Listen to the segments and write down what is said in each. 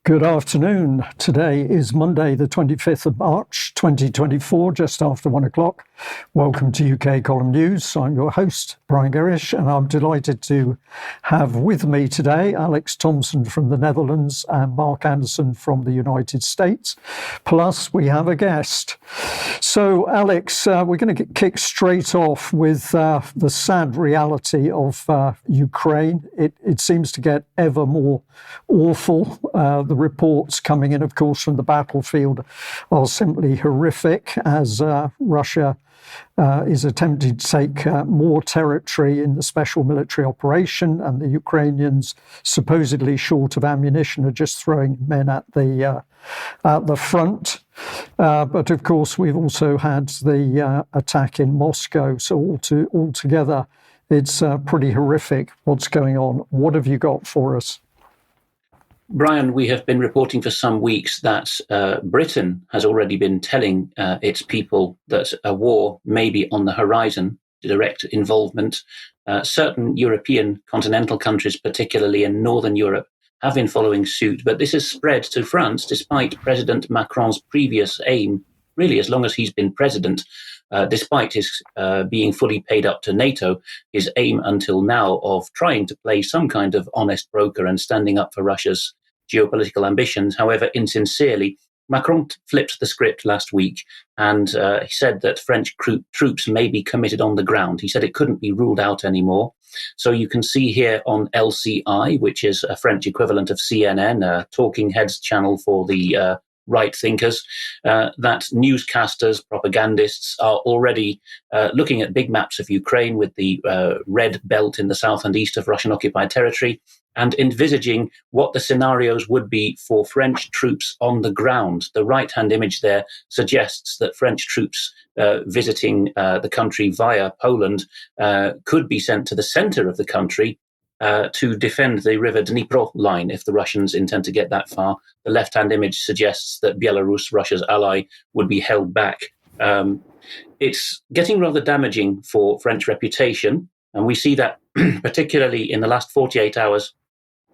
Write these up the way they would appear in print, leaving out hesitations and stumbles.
Good afternoon. Today is Monday, the 25th of March, 2024, just after 1 o'clock. Welcome to UK Column News. I'm your host, Brian Gerrish, and I'm delighted to have with me today Alex Thomson from the Netherlands and Mark Anderson from the United States. Plus, we have a guest. So, Alex, we're going to kick straight off with the sad reality of Ukraine. It seems to get ever more awful. The reports coming in, of course, from the battlefield are simply horrific as Russia is attempting to take more territory in the special military operation, and the Ukrainians, supposedly short of ammunition, are just throwing men at the front. But of course, we've also had the attack in Moscow. So altogether, it's pretty horrific what's going on. What have you got for us? Brian, we have been reporting for some weeks that Britain has already been telling its people that a war may be on the horizon, direct involvement. Certain European continental countries, particularly in Northern Europe, have been following suit. But this has spread to France, despite President Macron's previous aim, really as long as he's been president, despite his being fully paid up to NATO, his aim until now of trying to play some kind of honest broker and standing up for Russia's geopolitical ambitions, however insincerely. Macron flipped the script last week and he said that French troops may be committed on the ground. He said it couldn't be ruled out anymore. So you can see here on LCI, which is a French equivalent of CNN, a talking heads channel for the right thinkers, that newscasters, propagandists are already looking at big maps of Ukraine with the red belt in the south and east of Russian-occupied territory and envisaging what the scenarios would be for French troops on the ground. The right-hand image there suggests that French troops visiting the country via Poland could be sent to the center of the country to defend the river Dnipro line if the Russians intend to get that far. The left-hand image suggests that Belarus, Russia's ally, would be held back. It's getting rather damaging for French reputation, and we see that particularly in the last 48 hours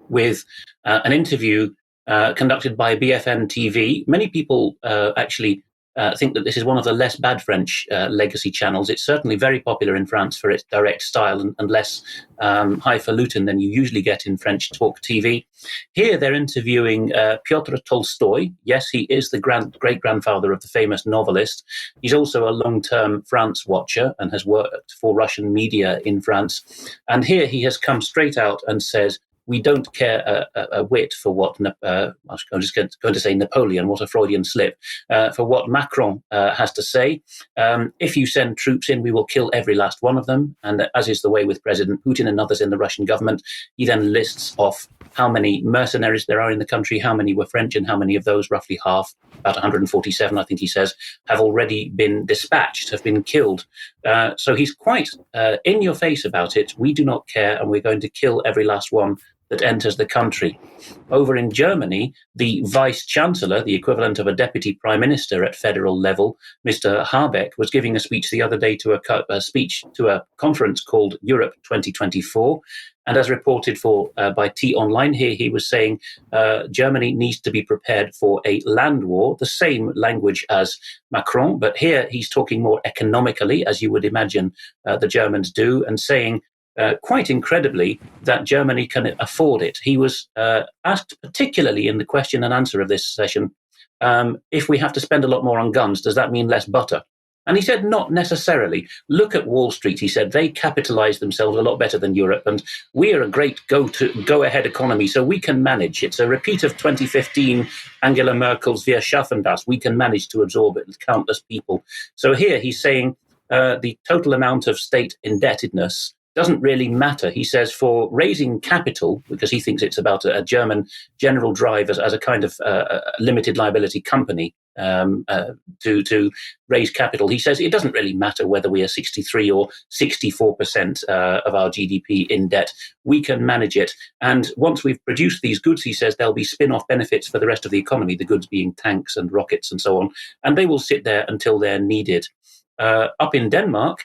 with an interview conducted by BFM TV. Many people actually think that this is one of the less bad French legacy channels. It's certainly very popular in France for its direct style and less highfalutin than you usually get in French talk TV. Here they're interviewing Pyotr Tolstoy. Yes, he is the great-grandfather of the famous novelist. He's also a long-term France watcher and has worked for Russian media in France. And here he has come straight out and says, we don't care a whit for what, I'm just going to say Napoleon, what a Freudian slip, for what Macron has to say. If you send troops in, we will kill every last one of them. And as is the way with President Putin and others in the Russian government, he then lists off how many mercenaries there are in the country, how many were French, and how many of those, roughly half, about 147, I think he says, have already been dispatched, have been killed. So he's quite in your face about it. We do not care, and we're going to kill every last one that enters the country. Over in Germany, the vice-chancellor, the equivalent of a deputy prime minister at federal level, Mr. Habeck, was giving a speech the other day to a conference called Europe 2024. And as reported by T-Online here, he was saying Germany needs to be prepared for a land war, the same language as Macron. But here he's talking more economically, as you would imagine the Germans do, and saying, quite incredibly, that Germany can afford it. He was asked, particularly in the question and answer of this session, if we have to spend a lot more on guns, does that mean less butter? And he said, not necessarily. Look at Wall Street, he said. They capitalize themselves a lot better than Europe, and we are a great go-ahead economy, so we can manage. It's a repeat of 2015 Angela Merkel's Wir schaffen das. We can manage to absorb it with countless people. So here he's saying the total amount of state indebtedness doesn't really matter. He says for raising capital, because he thinks it's about a German general drive as a kind of limited liability company to raise capital. He says it doesn't really matter whether we are 63 or 64% of our GDP in debt. We can manage it. And once we've produced these goods, he says, there'll be spin-off benefits for the rest of the economy, the goods being tanks and rockets and so on. And they will sit there until they're needed. Up in Denmark,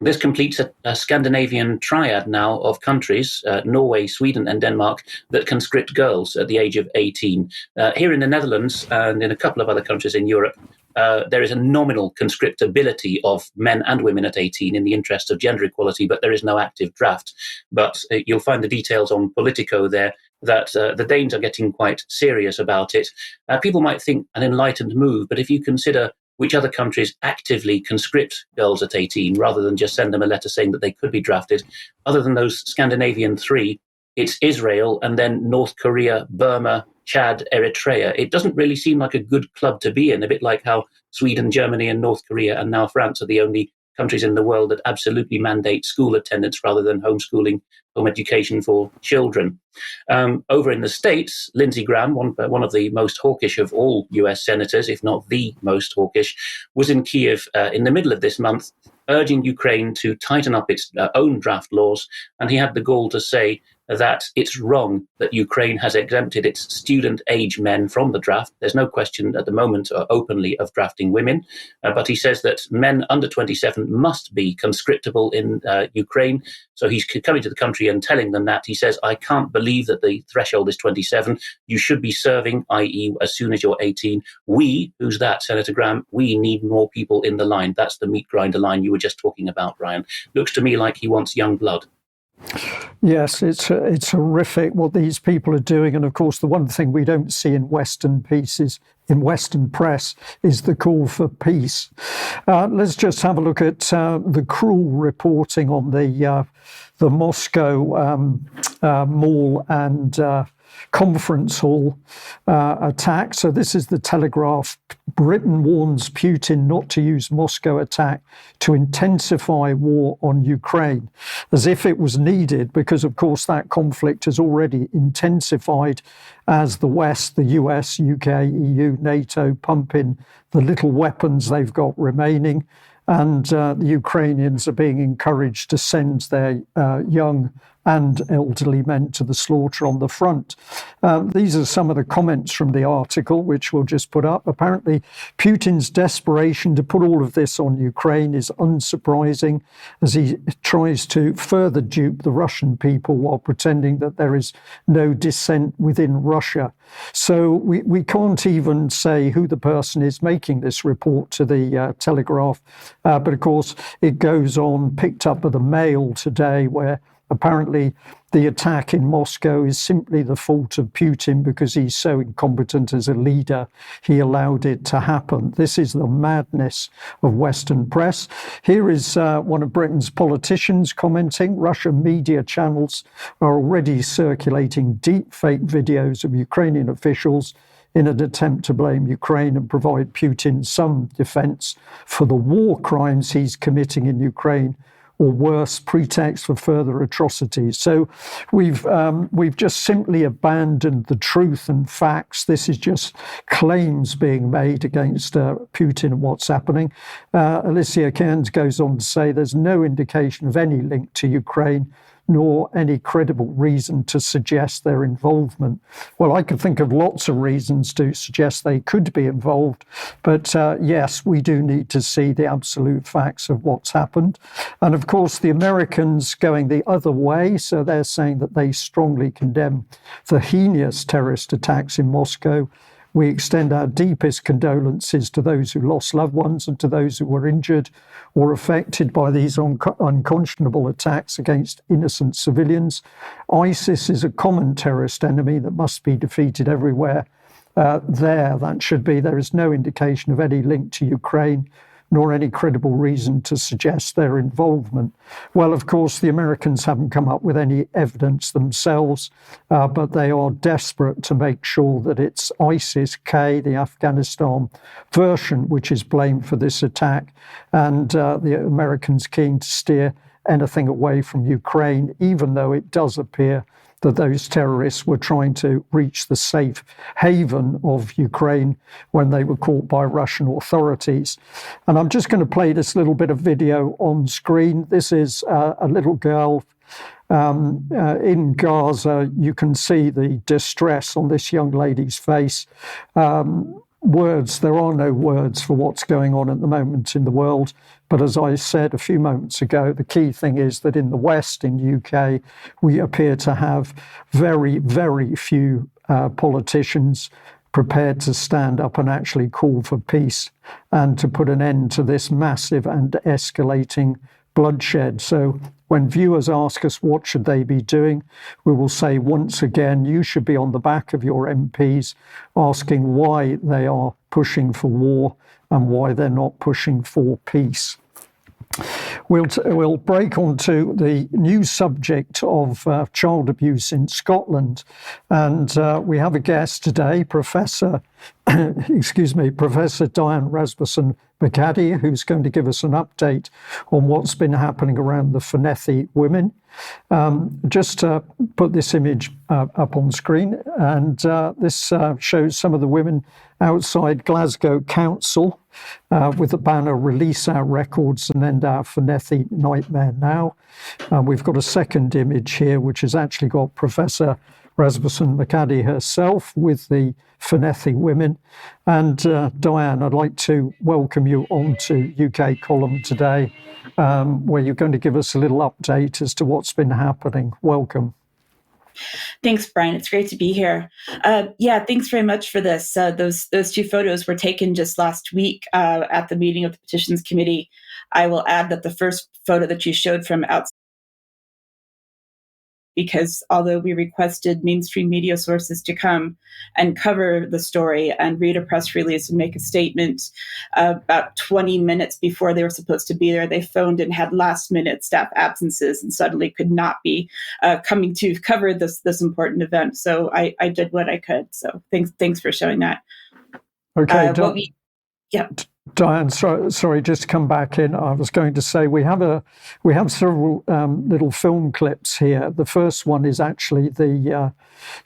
This completes a Scandinavian triad now of countries, Norway, Sweden, and Denmark, that conscript girls at the age of 18. Here in the Netherlands and in a couple of other countries in Europe, there is a nominal conscriptability of men and women at 18 in the interest of gender equality, but there is no active draft. But you'll find the details on Politico there that the Danes are getting quite serious about it. People might think an enlightened move, but if you consider which other countries actively conscript girls at 18 rather than just send them a letter saying that they could be drafted, other than those Scandinavian three, it's Israel and then North Korea, Burma, Chad, Eritrea. It doesn't really seem like a good club to be in, a bit like how Sweden, Germany, and North Korea, and now France are the only countries in the world that absolutely mandate school attendance rather than homeschooling, home education for children. Over in the States, Lindsey Graham, one of the most hawkish of all US senators, if not the most hawkish, was in Kiev in the middle of this month, urging Ukraine to tighten up its own draft laws. And he had the gall to say that it's wrong that Ukraine has exempted its student-age men from the draft. There's no question at the moment openly of drafting women, but he says that men under 27 must be conscriptable in Ukraine. So he's coming to the country and telling them that. He says, I can't believe that the threshold is 27. You should be serving, i.e. as soon as you're 18. We, who's that, Senator Graham, we need more people in the line. That's the meat grinder line you were just talking about, Brian. Looks to me like he wants young blood. Yes, it's horrific what these people are doing. And of course, the one thing we don't see in Western press is the call for peace. Let's just have a look at the cruel reporting on the Moscow mall and conference hall attack. So this is the Telegraph. Britain warns Putin not to use Moscow attack to intensify war on Ukraine, as if it was needed, because of course that conflict has already intensified as the West, the US, UK, EU, NATO pump in the little weapons they've got remaining. And the Ukrainians are being encouraged to send their young and elderly men to the slaughter on the front. These are some of the comments from the article, which we'll just put up. Apparently, Putin's desperation to put all of this on Ukraine is unsurprising, as he tries to further dupe the Russian people while pretending that there is no dissent within Russia. So we can't even say who the person is making this report to the Telegraph. But of course, it goes on, picked up by the Mail today, where apparently the attack in Moscow is simply the fault of Putin because he's so incompetent as a leader. He allowed it to happen. This is the madness of Western press. Here is one of Britain's politicians commenting. Russian media channels are already circulating deep fake videos of Ukrainian officials in an attempt to blame Ukraine and provide Putin some defense for the war crimes he's committing in Ukraine, or worse, pretext for further atrocities. So we've just simply abandoned the truth and facts. This is just claims being made against Putin and what's happening. Alicia Cairns goes on to say there's no indication of any link to Ukraine, nor any credible reason to suggest their involvement. Well, I could think of lots of reasons to suggest they could be involved, but yes, we do need to see the absolute facts of what's happened. And of course, the Americans going the other way, so they're saying that they strongly condemn the heinous terrorist attacks in Moscow. We extend our deepest condolences to those who lost loved ones and to those who were injured or affected by these unconscionable attacks against innocent civilians. ISIS is a common terrorist enemy that must be defeated everywhere. That should be. There is no indication of any link to Ukraine, nor any credible reason to suggest their involvement. Well, of course, the Americans haven't come up with any evidence themselves, but they are desperate to make sure that it's ISIS-K, the Afghanistan version, which is blamed for this attack, and the Americans keen to steer anything away from Ukraine, even though it does appear that those terrorists were trying to reach the safe haven of Ukraine when they were caught by Russian authorities. And I'm just going to play this little bit of video on screen. This is a little girl in Gaza. You can see the distress on this young lady's face. words, there are no words for what's going on at the moment in the world. But as I said a few moments ago, the key thing is that in the West, in UK, we appear to have very, very few politicians prepared to stand up and actually call for peace and to put an end to this massive and escalating bloodshed. So when viewers ask us what should they be doing, we will say once again, you should be on the back of your MPs asking why they are pushing for war and why they're not pushing for peace. We'll break onto the new subject of child abuse in Scotland, and we have a guest today, Professor Diane Rasmussen McAdie, who's going to give us an update on what's been happening around the Fenethy women. Just to put this image up on screen, and this shows some of the women outside Glasgow Council with the banner "Release Our Records and End Our Fenethy Nightmare Now." We've got a second image here, which has actually got Professor Rasmussen McAdie herself with the Fenethy women. And Diane, I'd like to welcome you onto UK Column today, where you're going to give us a little update as to what's been happening. Welcome. Thanks, Brian. It's great to be here. Thanks very much for this. Those two photos were taken just last week at the meeting of the Petitions Committee. I will add that the first photo that you showed from outside, because although we requested mainstream media sources to come and cover the story and read a press release and make a statement about 20 minutes before they were supposed to be there, they phoned and had last-minute staff absences and suddenly could not be coming to cover this important event. So I did what I could. So thanks for showing that. Okay. Diane, sorry, just to come back in. I was going to say we have several little film clips here. The first one is actually the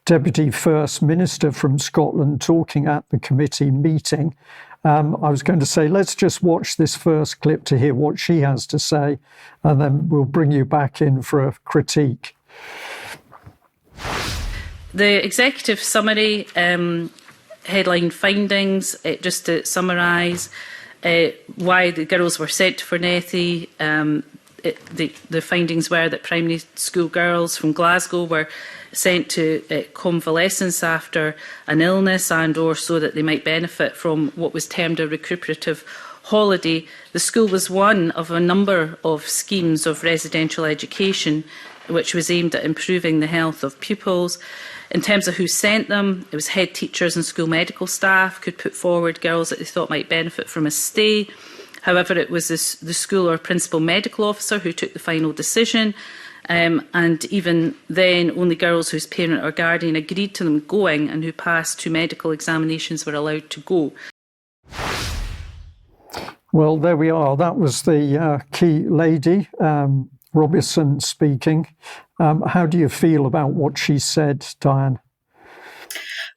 Deputy First Minister from Scotland talking at the committee meeting. I was going to say, let's just watch this first clip to hear what she has to say, and then we'll bring you back in for a critique. The executive summary headline findings, just to summarise why the girls were sent to Fenethy. The findings were that primary school girls from Glasgow were sent to convalescence after an illness and or so that they might benefit from what was termed a recuperative holiday. The school was one of a number of schemes of residential education which was aimed at improving the health of pupils. In terms of who sent them, it was head teachers and school medical staff could put forward girls that they thought might benefit from a stay. However, it was the school or principal medical officer who took the final decision. And even then, only girls whose parent or guardian agreed to them going and who passed 2 medical examinations were allowed to go. Well, there we are. That was the key lady, Robinson, speaking. How do you feel about what she said, Diane?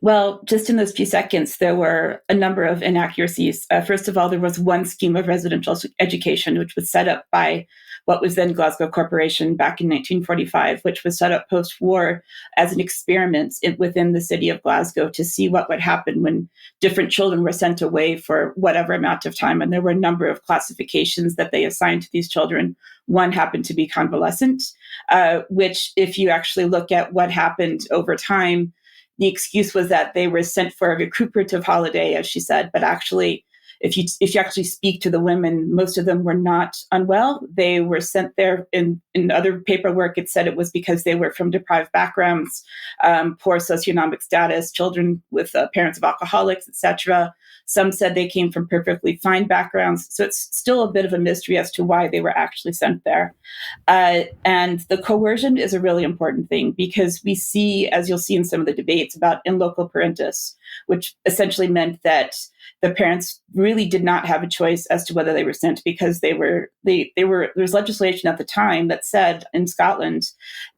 Well, just in those few seconds, there were a number of inaccuracies. First of all, there was one scheme of residential education, which was set up by what was then Glasgow Corporation back in 1945, which was set up post-war as an experiment within the city of Glasgow to see what would happen when different children were sent away for whatever amount of time. And there were a number of classifications that they assigned to these children. One happened to be convalescent, which if you actually look at what happened over time, the excuse was that they were sent for a recuperative holiday, as she said, but actually, if you actually speak to the women, most of them were not unwell. They were sent there in other paperwork. It said it was because they were from deprived backgrounds, poor socioeconomic status, children with parents of alcoholics, etc. Some said they came from perfectly fine backgrounds. So it's still a bit of a mystery as to why they were actually sent there. And the coercion is a really important thing because we see, as you'll see in some of the debates, about in loco parentis, which essentially meant that the parents really did not have a choice as to whether they were sent because they were there was legislation at the time that said in Scotland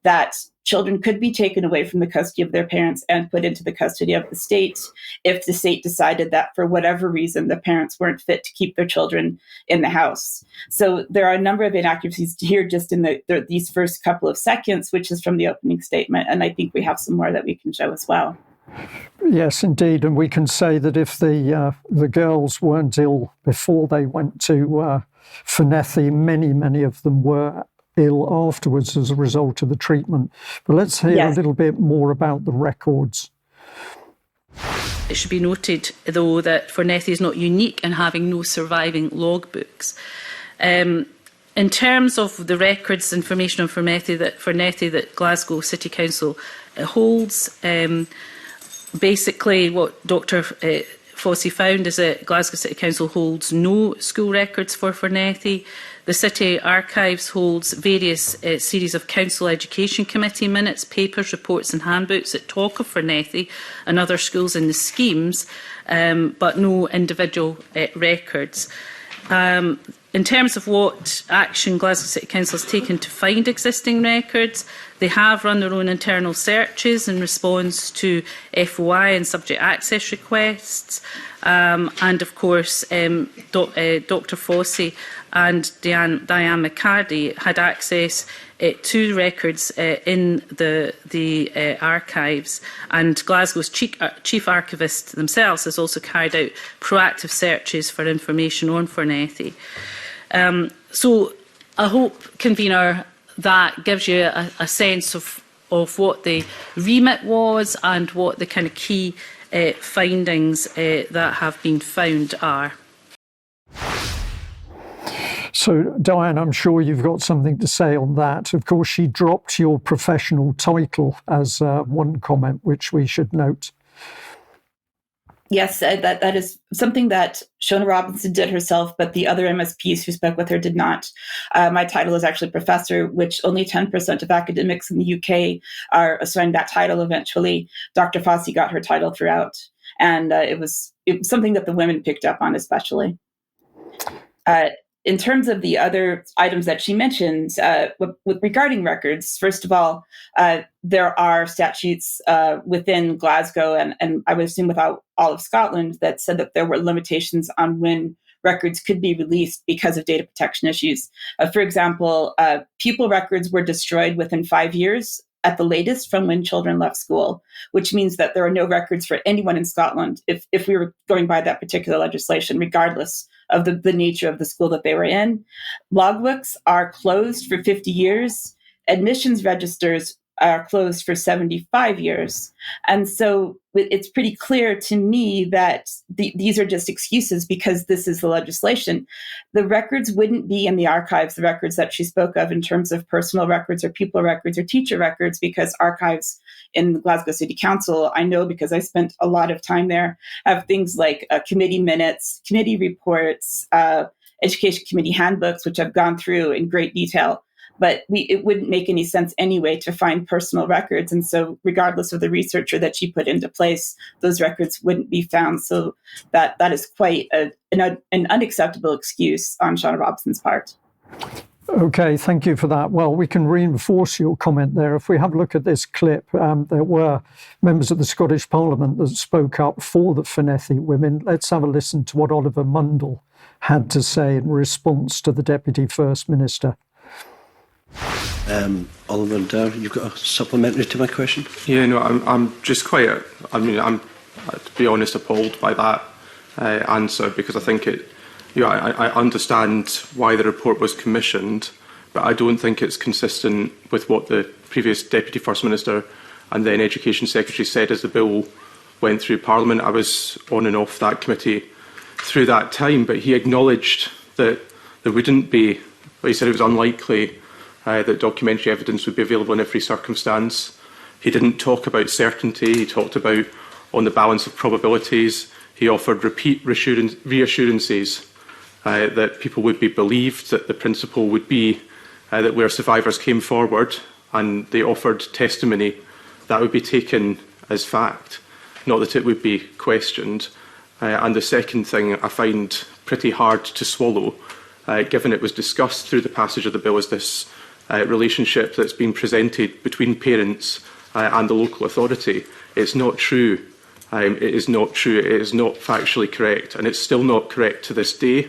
that children could be taken away from the custody of their parents and put into the custody of the state if the state decided that for whatever reason the parents weren't fit to keep their children in the house. So there are a number of inaccuracies here just in these first couple of seconds, which is from the opening statement. And I think we have some more that we can show as well. Yes, indeed. And we can say that if the girls weren't ill before they went to Fenethy, many of them were ill afterwards as a result of the treatment. But let's hear a little bit more about the records. It should be noted, though, that Fenethy is not unique in having no surviving logbooks. In terms of the records information on Fenethy that Glasgow City Council holds, basically what Dr Fossey found is that Glasgow City Council holds no school records for Fenethy. The City Archives holds various series of Council Education Committee minutes, papers, reports and handbooks that talk of Fenethy and other schools in the schemes, but no individual records. In terms of what action Glasgow City Council has taken to find existing records, they have run their own internal searches in response to FOI and subject access requests. And of course, Dr Fossey and Diane McAdie had access to records in the archives, and Glasgow's chief archivist themselves has also carried out proactive searches for information on Fenethy. So I hope, convener, that gives you a sense of what the remit was and what the kind of key findings that have been found are. So, Diane, I'm sure you've got something to say on that. Of course, she dropped your professional title as one comment, which we should note. Yes, that is something that Shona Robinson did herself, but the other MSPs who spoke with her did not. My title is actually professor, which only 10% of academics in the UK are assigned that title eventually. Dr. Fossey got her title throughout, and it was something that the women picked up on especially. In terms of the other items that she mentions, with regarding records, first of all, there are statutes within Glasgow, and I would assume without all of Scotland, that said that there were limitations on when records could be released because of data protection issues. For example, pupil records were destroyed within 5 years at the latest from when children left school, which means that there are no records for anyone in Scotland if we were going by that particular legislation, regardless of the nature of the school that they were in. Logbooks are closed for 50 years. Admissions registers are closed for 75 years. And so it's pretty clear to me that these are just excuses because this is the legislation. The records wouldn't be in the archives, the records that she spoke of in terms of personal records or pupil records or teacher records, because archives in the Glasgow City Council, I know because I spent a lot of time there, have things like committee minutes, committee reports, education committee handbooks, which I've gone through in great detail. But it wouldn't make any sense anyway to find personal records. And so regardless of the researcher that she put into place, those records wouldn't be found. So that is quite an unacceptable excuse on Shona Robinson's part. Okay, thank you for that. Well, we can reinforce your comment there. If we have a look at this clip, there were members of the Scottish Parliament that spoke up for the Fenethy women. Let's have a listen to what Oliver Mundell had to say in response to the Deputy First Minister. Oliver, Darren, you've got a supplementary to my question? Yeah, no, I'm just quite, I'm to be honest, appalled by that answer, because I think I understand why the report was commissioned, but I don't think it's consistent with what the previous Deputy First Minister and then Education Secretary said as the bill went through Parliament. I was on and off that committee through that time, but he acknowledged that there wouldn't be, he said it was unlikely that documentary evidence would be available in every circumstance. He didn't talk about certainty, he talked about on the balance of probabilities. He offered repeat reassurances that people would be believed, that the principle would be that where survivors came forward and they offered testimony, that would be taken as fact, not that it would be questioned. And the second thing I find pretty hard to swallow, given it was discussed through the passage of the bill, is this relationship that's been presented between parents and the local authority. It's not true. It is not true. It is not factually correct, and it's still not correct to this day.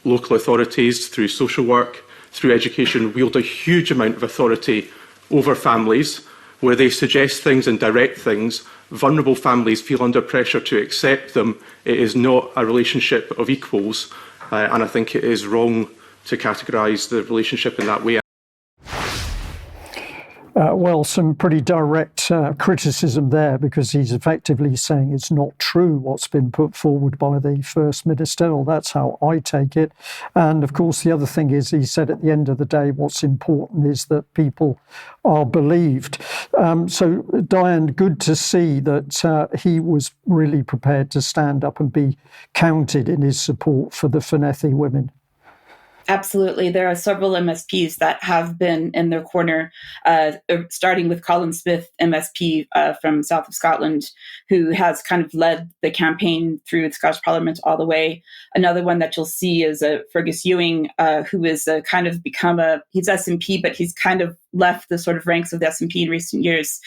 Local authorities, through social work, through education, wield a huge amount of authority over families, where they suggest things and direct things vulnerable families feel under pressure to accept them, it is not a relationship of equals, and I think it is wrong to categorise the relationship in that way. Well, some pretty direct criticism there, because he's effectively saying it's not true what's been put forward by the First Minister. Well, that's how I take it. And of course, the other thing is, he said at the end of the day, what's important is that people are believed. So, Diane, good to see that he was really prepared to stand up and be counted in his support for the Fennethi women. Absolutely. There are several MSPs that have been in their corner, starting with Colin Smith, MSP from south of Scotland, who has kind of led the campaign through the Scottish Parliament all the way. Another one that you'll see is Fergus Ewing, who is kind of become he's SNP, but he's kind of left the sort of ranks of the SNP in recent years.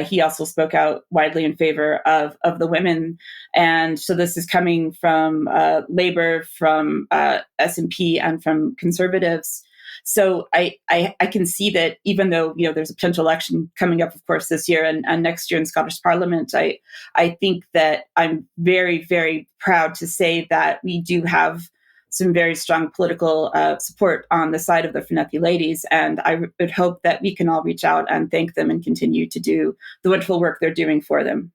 He also spoke out widely in favor of the women. And so this is coming from Labour, from SNP, and from Conservatives. So I can see that, even though there's a potential election coming up, of course, this year and next year in Scottish Parliament, I think that I'm very, very proud to say that we do have some very strong political support on the side of the Fennethi ladies. And I would hope that we can all reach out and thank them and continue to do the wonderful work they're doing for them.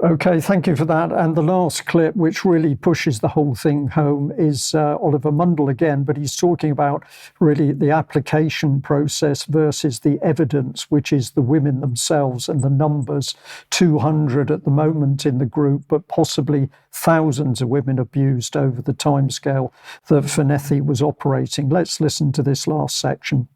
Okay, thank you for that. And the last clip, which really pushes the whole thing home, is Oliver Mundell again, but he's talking about really the application process versus the evidence, which is the women themselves and the numbers. 200 at the moment in the group, but possibly thousands of women abused over the timescale that Fennethi was operating. Let's listen to this last section.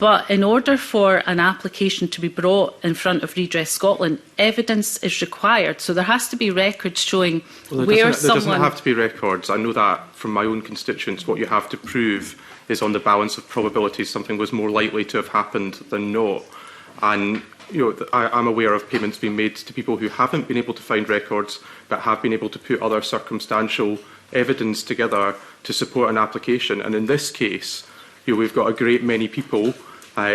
But in order for an application to be brought in front of Redress Scotland, evidence is required. So there has to be records showing where someone... There doesn't have to be records. I know that from my own constituents. What you have to prove is, on the balance of probabilities, something was more likely to have happened than not. And I'm aware of payments being made to people who haven't been able to find records, but have been able to put other circumstantial evidence together to support an application. And in this case, we've got a great many people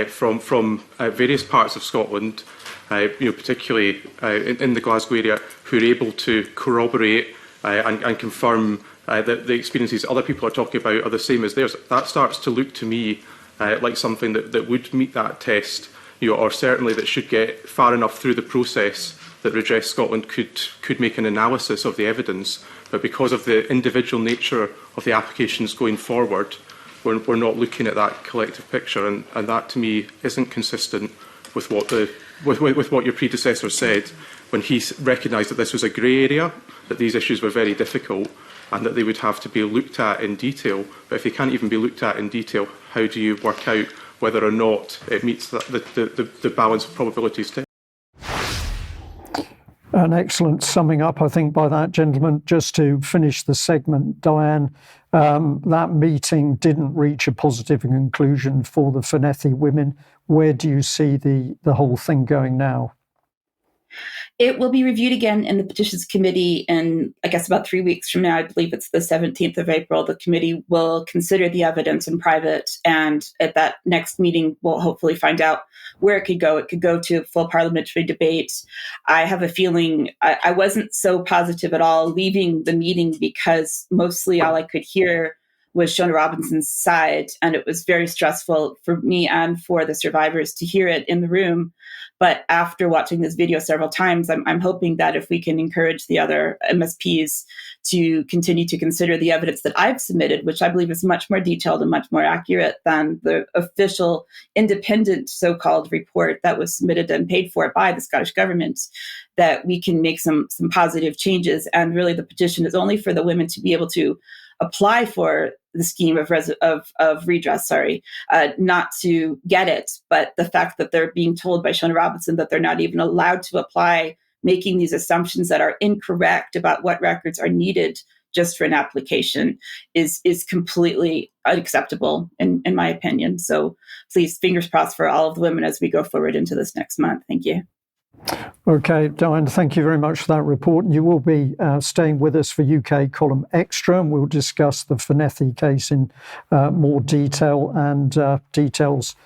from various parts of Scotland, particularly in the Glasgow area, who are able to corroborate and confirm that the experiences other people are talking about are the same as theirs. That starts to look to me like something that would meet that test, or certainly that should get far enough through the process that Redress Scotland could make an analysis of the evidence. But because of the individual nature of the applications going forward, we're not looking at that collective picture, and that to me isn't consistent with what with what your predecessor said when he recognised that this was a grey area, that these issues were very difficult, and that they would have to be looked at in detail. But if they can't even be looked at in detail, how do you work out whether or not it meets the balance of probabilities test? An excellent summing up, I think, by that gentleman. Just to finish the segment, Diane, that meeting didn't reach a positive conclusion for the Fennethi women. Where do you see the whole thing going now? It will be reviewed again in the Petitions Committee in, I guess, about 3 weeks from now. I believe it's the 17th of April. The committee will consider the evidence in private, and at that next meeting, we'll hopefully find out where it could go. It could go to full parliamentary debate. I have a feeling I wasn't so positive at all leaving the meeting, because mostly all I could hear was Shona Robinson's side, and it was very stressful for me and for the survivors to hear it in the room. But after watching this video several times, I'm hoping that if we can encourage the other MSPs to continue to consider the evidence that I've submitted, which I believe is much more detailed and much more accurate than the official independent so-called report that was submitted and paid for by the Scottish Government, that we can make some positive changes. And really the petition is only for the women to be able to apply for the scheme of redress, not to get it, but the fact that they're being told by Shona Robinson that they're not even allowed to apply, making these assumptions that are incorrect about what records are needed just for an application is completely unacceptable in my opinion. So please, fingers crossed for all of the women as we go forward into this next month. Thank you. Okay, Diane, thank you very much for that report. And you will be staying with us for UK Column Extra, and we'll discuss the Fenethy case in more detail, and details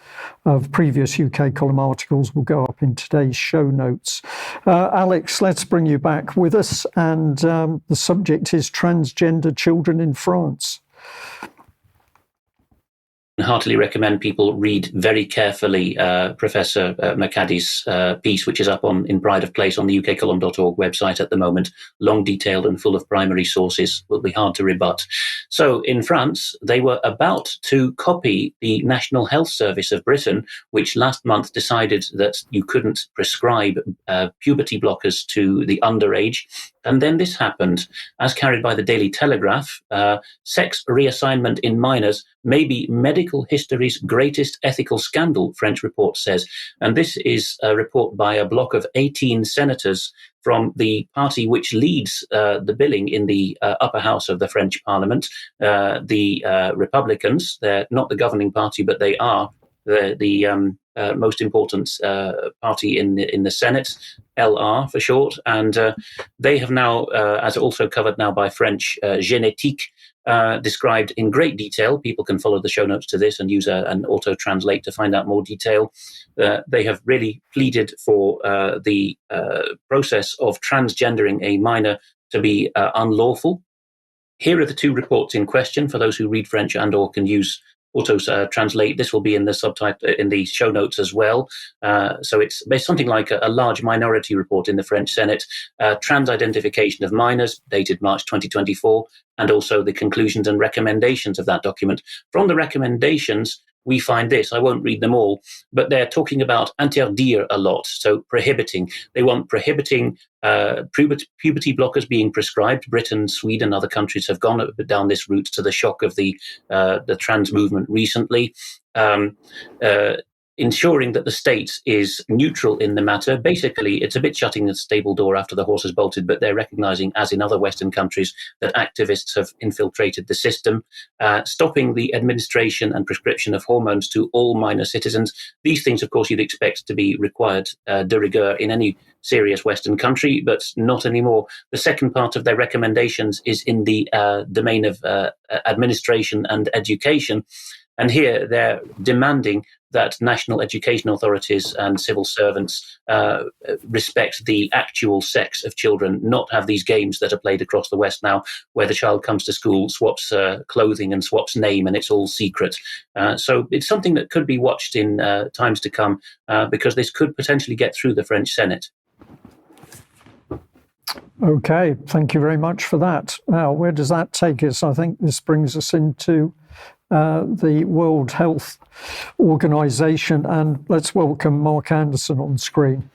of previous UK Column articles will go up in today's show notes. Alex, let's bring you back with us, and the subject is transgender children in France. Heartily recommend people read very carefully Professor McAdie's piece, which is up in Pride of Place on the ukcolumn.org website at the moment. Long, detailed and full of primary sources, will be hard to rebut. So in France, they were about to copy the National Health Service of Britain, which last month decided that you couldn't prescribe puberty blockers to the underage. And then this happened, as carried by the Daily Telegraph. Sex reassignment in minors may be medical history's greatest ethical scandal, French report says. And this is a report by a block of 18 senators from the party which leads the billing in the upper house of the French parliament, the Republicans. They're not the governing party, but they are the most important party in the Senate, LR for short, and they have now, as also covered now by French Génétique, described in great detail. People can follow the show notes to this and use an auto-translate to find out more detail. They have really pleaded for the process of transgendering a minor to be unlawful. Here are the two reports in question for those who read French and or can use auto-translate. This will be in the subtitle in the show notes as well. So it's something like a large minority report in the French Senate, trans identification of minors, dated March 2024, and also the conclusions and recommendations of that document. From the recommendations, we find this. I won't read them all, but they're talking about interdire a lot, so prohibiting. They want prohibiting puberty blockers being prescribed. Britain, Sweden, other countries have gone down this route to the shock of the trans movement recently. Ensuring that the state is neutral in the matter. Basically, it's a bit shutting the stable door after the horse has bolted, but they're recognizing, as in other Western countries, that activists have infiltrated the system, stopping the administration and prescription of hormones to all minor citizens. These things, of course, you'd expect to be required de rigueur in any serious Western country, but not anymore. The second part of their recommendations is in the domain of administration and education. And here they're demanding that national education authorities and civil servants respect the actual sex of children, not have these games that are played across the West now, where the child comes to school, swaps clothing and swaps name, and it's all secret. So it's something that could be watched in times to come, because this could potentially get through the French Senate. Okay, thank you very much for that. Now, where does that take us? I think this brings us into the World Health Organization, and let's welcome Mark Anderson on screen.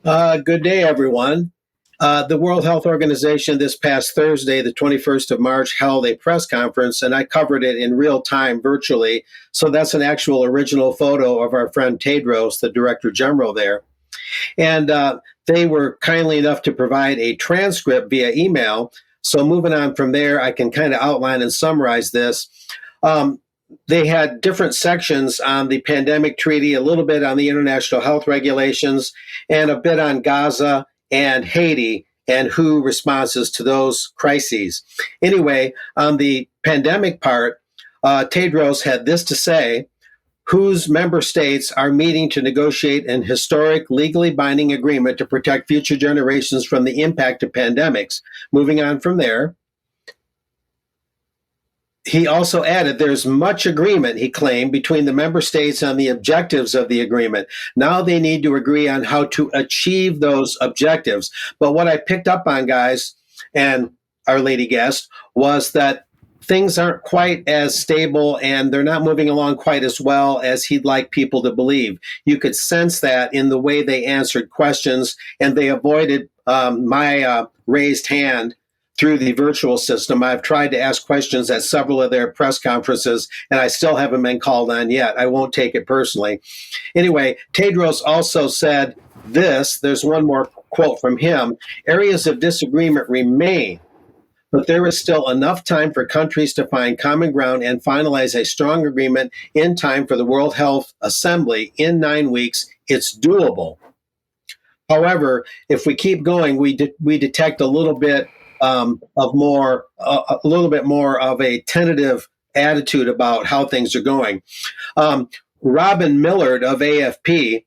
Good day, everyone. The World Health Organization this past Thursday, the 21st of March, held a press conference, and I covered it in real time virtually. So that's an actual original photo of our friend Tedros, the Director General there. And they were kindly enough to provide a transcript via email. So moving on from there, I can kind of outline and summarize this. They had different sections on the pandemic treaty, a little bit on the international health regulations, and a bit on Gaza and Haiti and WHO responses to those crises. Anyway, on the pandemic part, Tedros had this to say: WHO's member states are meeting to negotiate an historic, legally binding agreement to protect future generations from the impact of pandemics. Moving on from there, he also added there's much agreement, he claimed, between the member states on the objectives of the agreement. Now they need to agree on how to achieve those objectives. But what I picked up on, guys, and our lady guest, was that things aren't quite as stable and they're not moving along quite as well as he'd like people to believe. You could sense that in the way they answered questions, and they avoided my raised hand through the virtual system. I've tried to ask questions at several of their press conferences, and I still haven't been called on yet. I won't take it personally. Anyway, Tedros also said this, there's one more quote from him: areas of disagreement remain, but there is still enough time for countries to find common ground and finalize a strong agreement in time for the World Health Assembly in 9 weeks. It's doable. However, if we keep going, we detect a little bit a little bit more of a tentative attitude about how things are going. Robin Millard of AFP,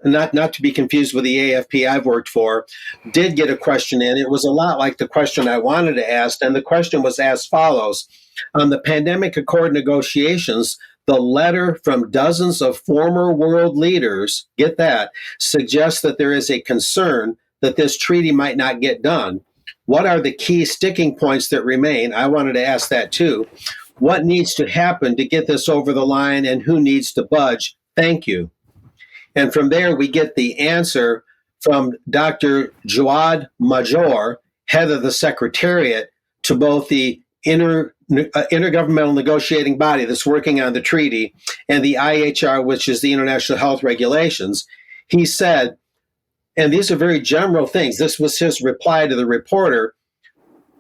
not to be confused with the AFP I've worked for, did get a question in. It was a lot like the question I wanted to ask, and the question was as follows. On the pandemic accord negotiations, the letter from dozens of former world leaders, get that, suggests that there is a concern that this treaty might not get done. What are the key sticking points that remain? I wanted to ask that too. What needs to happen to get this over the line, and who needs to budge? Thank you. And from there, we get the answer from Dr. Jawad Major, head of the Secretariat to both the intergovernmental negotiating body that's working on the treaty and the IHR, which is the International Health Regulations. He said, and these are very general things, this was his reply to the reporter,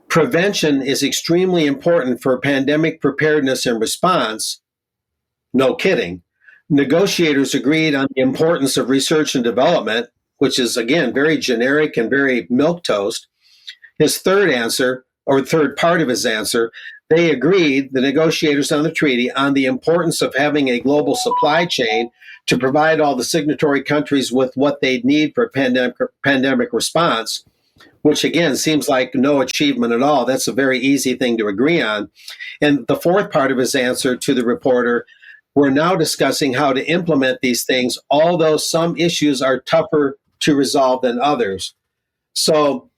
prevention is extremely important for pandemic preparedness and response. No kidding. Negotiators agreed on the importance of research and development, which is, again, very generic and very milquetoast. His third answer, or third part of his answer, they agreed, the negotiators on the treaty, on the importance of having a global supply chain to provide all the signatory countries with what they need for pandemic response, which, again, seems like no achievement at all. That's a very easy thing to agree on. And the fourth part of his answer to the reporter, we're now discussing how to implement these things, although some issues are tougher to resolve than others. So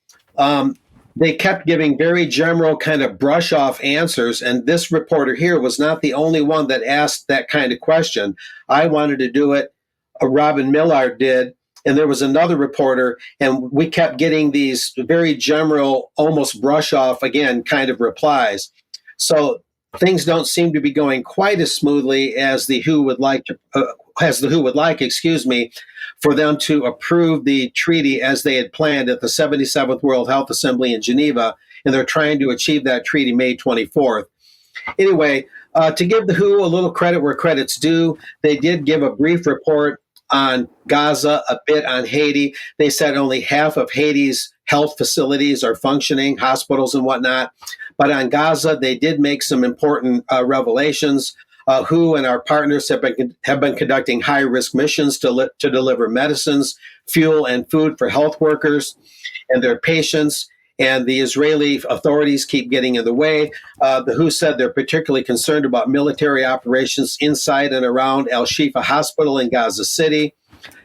they kept giving very general kind of brush off answers. And this reporter here was not the only one that asked that kind of question. I wanted to do it. Robin Millard did. And there was another reporter, and we kept getting these very general, almost brush off, again, kind of replies. So things don't seem to be going quite as smoothly as the WHO would like for them to approve the treaty as they had planned at the 77th World Health Assembly in Geneva, and they're trying to achieve that treaty May 24th. Anyway, to give the WHO a little credit where credit's due, they did give a brief report on Gaza, a bit on Haiti. They said only half of Haiti's health facilities are functioning, hospitals and whatnot. But on Gaza, they did make some important revelations. WHO and our partners have been conducting high-risk missions to deliver medicines, fuel, and food for health workers and their patients. And the Israeli authorities keep getting in the way. The WHO said they're particularly concerned about military operations inside and around Al-Shifa Hospital in Gaza City.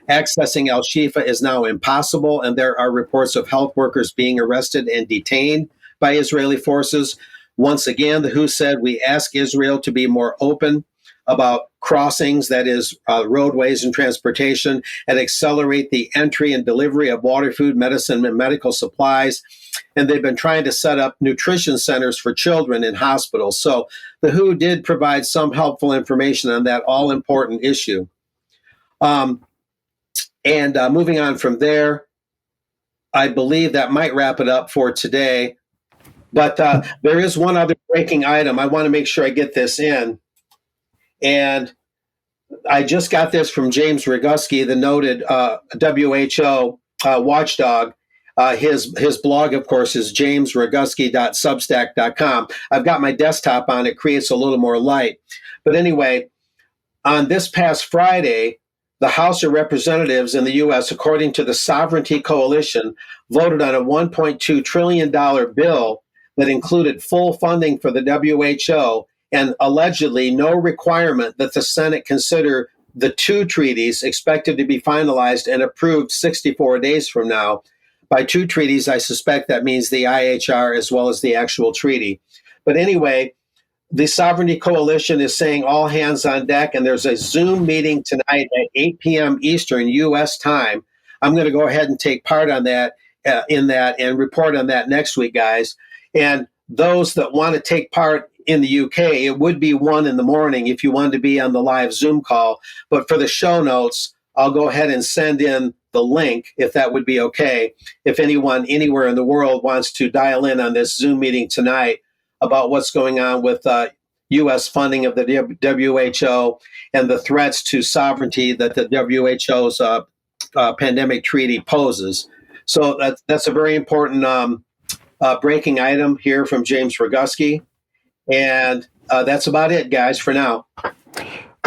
Accessing Al-Shifa is now impossible, and there are reports of health workers being arrested and detained by Israeli forces. Once again, the WHO said, we ask Israel to be more open about crossings, that is, roadways and transportation, and accelerate the entry and delivery of water, food, medicine, and medical supplies. And they've been trying to set up nutrition centers for children in hospitals. So the WHO did provide some helpful information on that all-important issue. Moving on from there, I believe that might wrap it up for today. But there is one other breaking item. I want to make sure I get this in. And I just got this from James Roguski, the noted WHO watchdog. His blog, of course, is jamesroguski.substack.com. I've got my desktop on. It creates a little more light. But anyway, on this past Friday, the House of Representatives in the U.S., according to the Sovereignty Coalition, voted on a $1.2 trillion bill that included full funding for the WHO and allegedly no requirement that the Senate consider the two treaties expected to be finalized and approved 64 days from now. By two treaties, I suspect that means the IHR as well as the actual treaty. But anyway, the Sovereignty Coalition is saying all hands on deck, and there's a Zoom meeting tonight at 8 p.m. Eastern U.S. time. I'm going to go ahead and take part on that, in that, and report on that next week, guys. And those that want to take part in the UK, it would be 1 a.m. if you wanted to be on the live Zoom call. But for the show notes, I'll go ahead and send in the link, if that would be okay. If anyone anywhere in the world wants to dial in on this Zoom meeting tonight about what's going on with U.S. funding of the WHO and the threats to sovereignty that the WHO's pandemic treaty poses. So that's a very important breaking item here from James Roguski. And that's about it, guys, for now.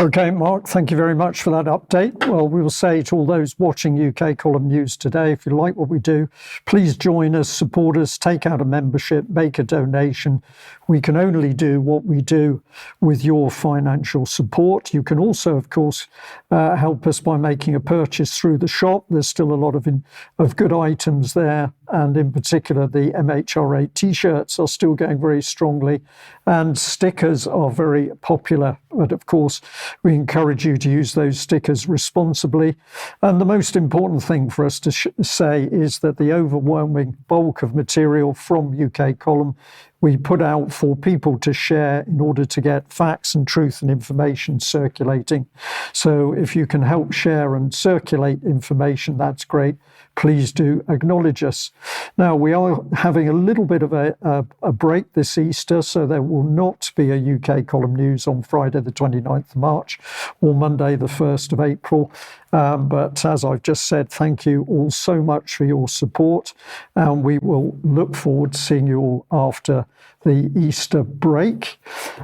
Okay, Mark, thank you very much for that update. Well, we will say to all those watching UK Column News today, if you like what we do, please join us, support us, take out a membership, make a donation. We can only do what we do with your financial support. You can also, of course, help us by making a purchase through the shop. There's still a lot of good items there, and in particular, the MHRA T-shirts are still going very strongly, and stickers are very popular. But of course, we encourage you to use those stickers responsibly. And the most important thing for us to say is that the overwhelming bulk of material from UK Column we put out for people to share in order to get facts and truth and information circulating. So if you can help share and circulate information, that's great. Please do acknowledge us. Now, we are having a little bit of a break this Easter, so there will not be a UK Column News on Friday the 29th of March or Monday the 1st of April. But as I've just said, thank you all so much for your support, and we will look forward to seeing you all after the Easter break.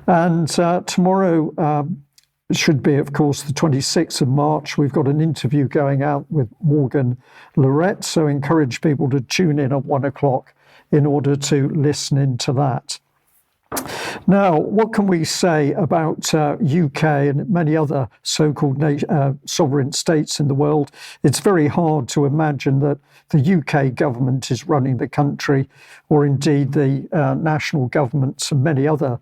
And tomorrow should be, of course, the 26th of March. We've got an interview going out with Morgan Lorette, so encourage people to tune in at 1 o'clock in order to listen into that. Now, what can we say about UK and many other so-called sovereign states in the world? It's very hard to imagine that the UK government is running the country, or indeed the national governments of many other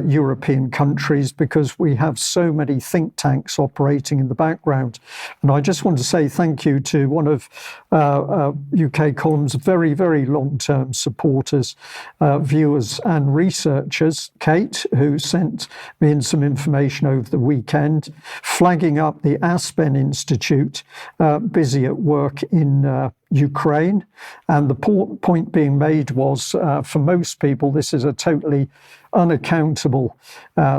European countries, because we have so many think tanks operating in the background. And I just want to say thank you to one of UK Column's very, very long-term supporters, viewers and researchers, Kate, who sent me in some information over the weekend, flagging up the Aspen Institute, busy at work in Ukraine. And the point being made was, for most people, this is a totally unaccountable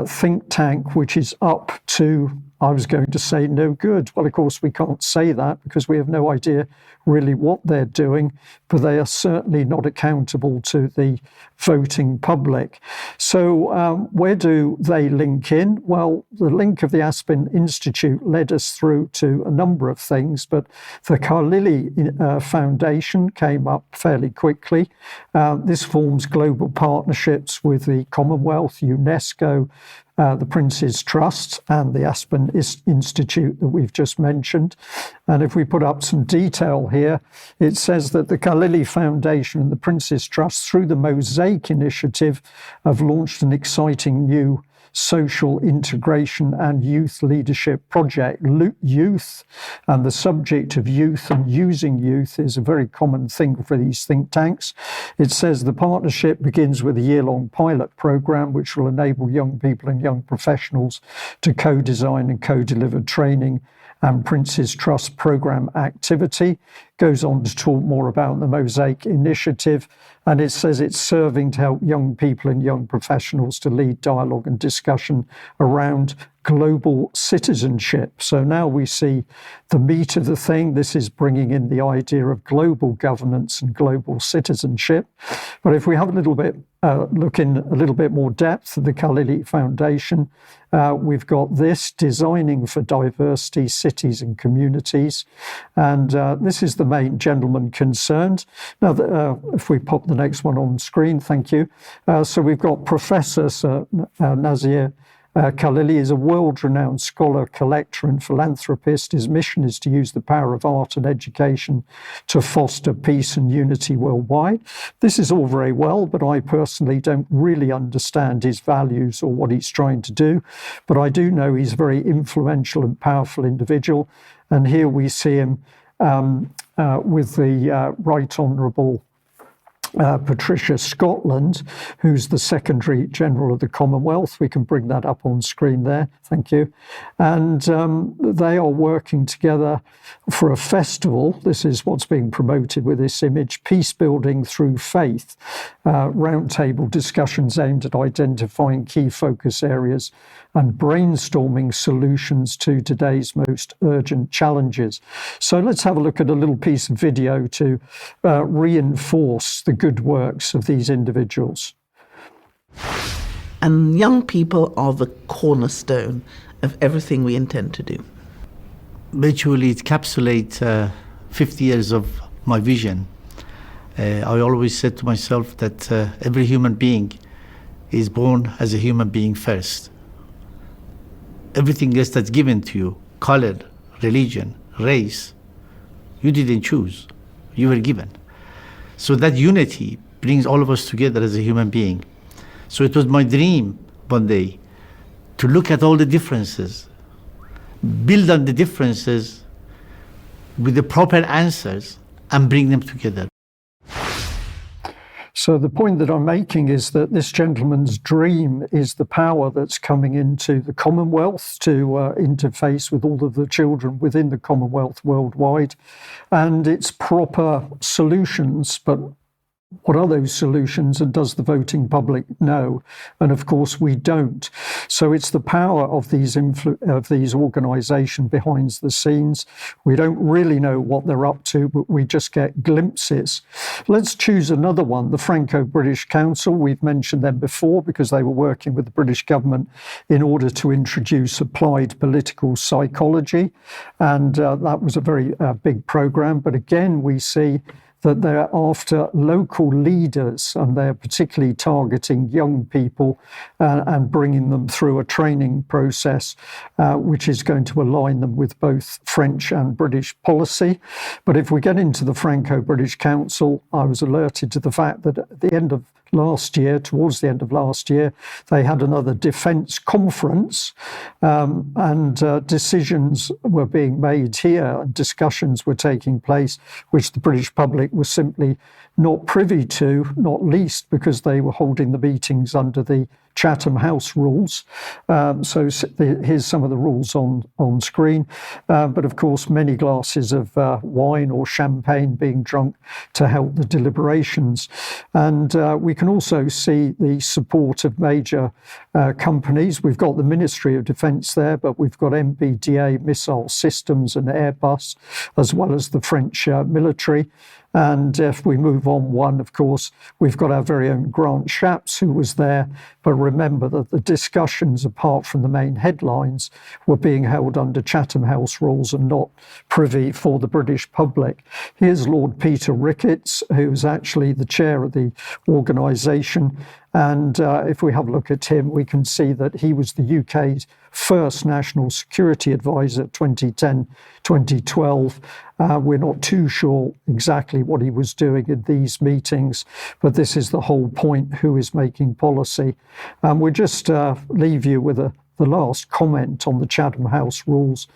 think tank, which is up to, I was going to say, no good. Well, of course, we can't say that because we have no idea really what they're doing, but they are certainly not accountable to the voting public. So where do they link in? Well, the link of the Aspen Institute led us through to a number of things, but the Carlyle Foundation came up fairly quickly. This forms global partnerships with the Commonwealth, UNESCO, the Prince's Trust and the Aspen Institute that we've just mentioned. And if we put up some detail here, it says that the Carlyle Foundation and the Prince's Trust, through the Mosaic Initiative, have launched an exciting new social integration and youth leadership project. Youth and the subject of youth and using youth is a very common thing for these think tanks. It says the partnership begins with a year-long pilot program which will enable young people and young professionals to co-design and co-deliver training and Prince's Trust program activity. Goes on to talk more about the Mosaic Initiative, and it says it's serving to help young people and young professionals to lead dialogue and discussion around global citizenship. So now we see the meat of the thing. This is bringing in the idea of global governance and global citizenship. But if we have a little bit, look in a little bit more depth at the Carlyle Foundation, we've got this, Designing for Diversity, Cities and Communities. And this is the main gentleman concerned. Now, if we pop the next one on screen, thank you. So we've got Professor Nazir Carlyle is a world-renowned scholar, collector and philanthropist. His mission is to use the power of art and education to foster peace and unity worldwide. This is all very well, but I personally don't really understand his values or what he's trying to do. But I do know he's a very influential and powerful individual. And here we see him with the Right Honourable Patricia Scotland, who's the Secretary General of the Commonwealth. We can bring that up on screen there. Thank you. And they are working together for a festival. This is what's being promoted with this image, Peace Building Through Faith. Roundtable discussions aimed at identifying key focus areas and brainstorming solutions to today's most urgent challenges. So let's have a look at a little piece of video to reinforce the good works of these individuals. And young people are the cornerstone of everything we intend to do. Virtually, it encapsulates 50 years of my vision. I always said to myself that every human being is born as a human being first. Everything else that's given to you, color, religion, race, you didn't choose, you were given. So that unity brings all of us together as a human being. So it was my dream one day to look at all the differences, build on the differences with the proper answers and bring them together. So the point that I'm making is that this gentleman's dream is the power that's coming into the Commonwealth to interface with all of the children within the Commonwealth worldwide, and its proper solutions. But what are those solutions, and does the voting public know? And of course, we don't. So it's the power of these organisations behind the scenes. We don't really know what they're up to, but we just get glimpses. Let's choose another one, the Franco-British Council. We've mentioned them before because they were working with the British government in order to introduce applied political psychology. And that was a very big programme. But again, we see that they're after local leaders, and they're particularly targeting young people and bringing them through a training process, which is going to align them with both French and British policy. But if we get into the Franco-British Council, I was alerted to the fact that at the end of last year, towards the end of last year, they had another defence conference, and decisions were being made here, and discussions were taking place, which the British public was simply not privy to, not least because they were holding the meetings under the Chatham House rules. So here's some of the rules on screen. But of course, many glasses of wine or champagne being drunk to help the deliberations. And we can also see the support of major companies. We've got the Ministry of Defence there, but we've got MBDA Missile Systems and Airbus, as well as the French military. And if we move on one, of course, we've got our very own Grant Shapps, who was there. But remember that the discussions, apart from the main headlines, were being held under Chatham House rules and not privy for the British public. Here's Lord Peter Ricketts, who's actually the chair of the organisation. And if we have a look at him, we can see that he was the UK's first National Security Advisor, 2010-2012. We're not too sure exactly what he was doing in these meetings, but this is the whole point: who is making policy. We'll just leave you with the last comment on the Chatham House rules,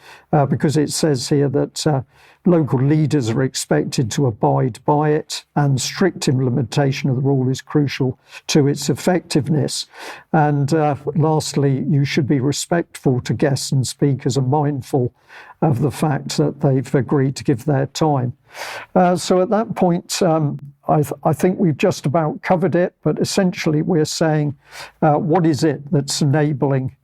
because it says here that local leaders are expected to abide by it, and strict implementation of the rule is crucial to its effectiveness. And lastly, you should be respectful to guests and speakers and mindful of the fact that they've agreed to give their time. So at that point, I think we've just about covered it, but essentially we're saying, what is it that's enabling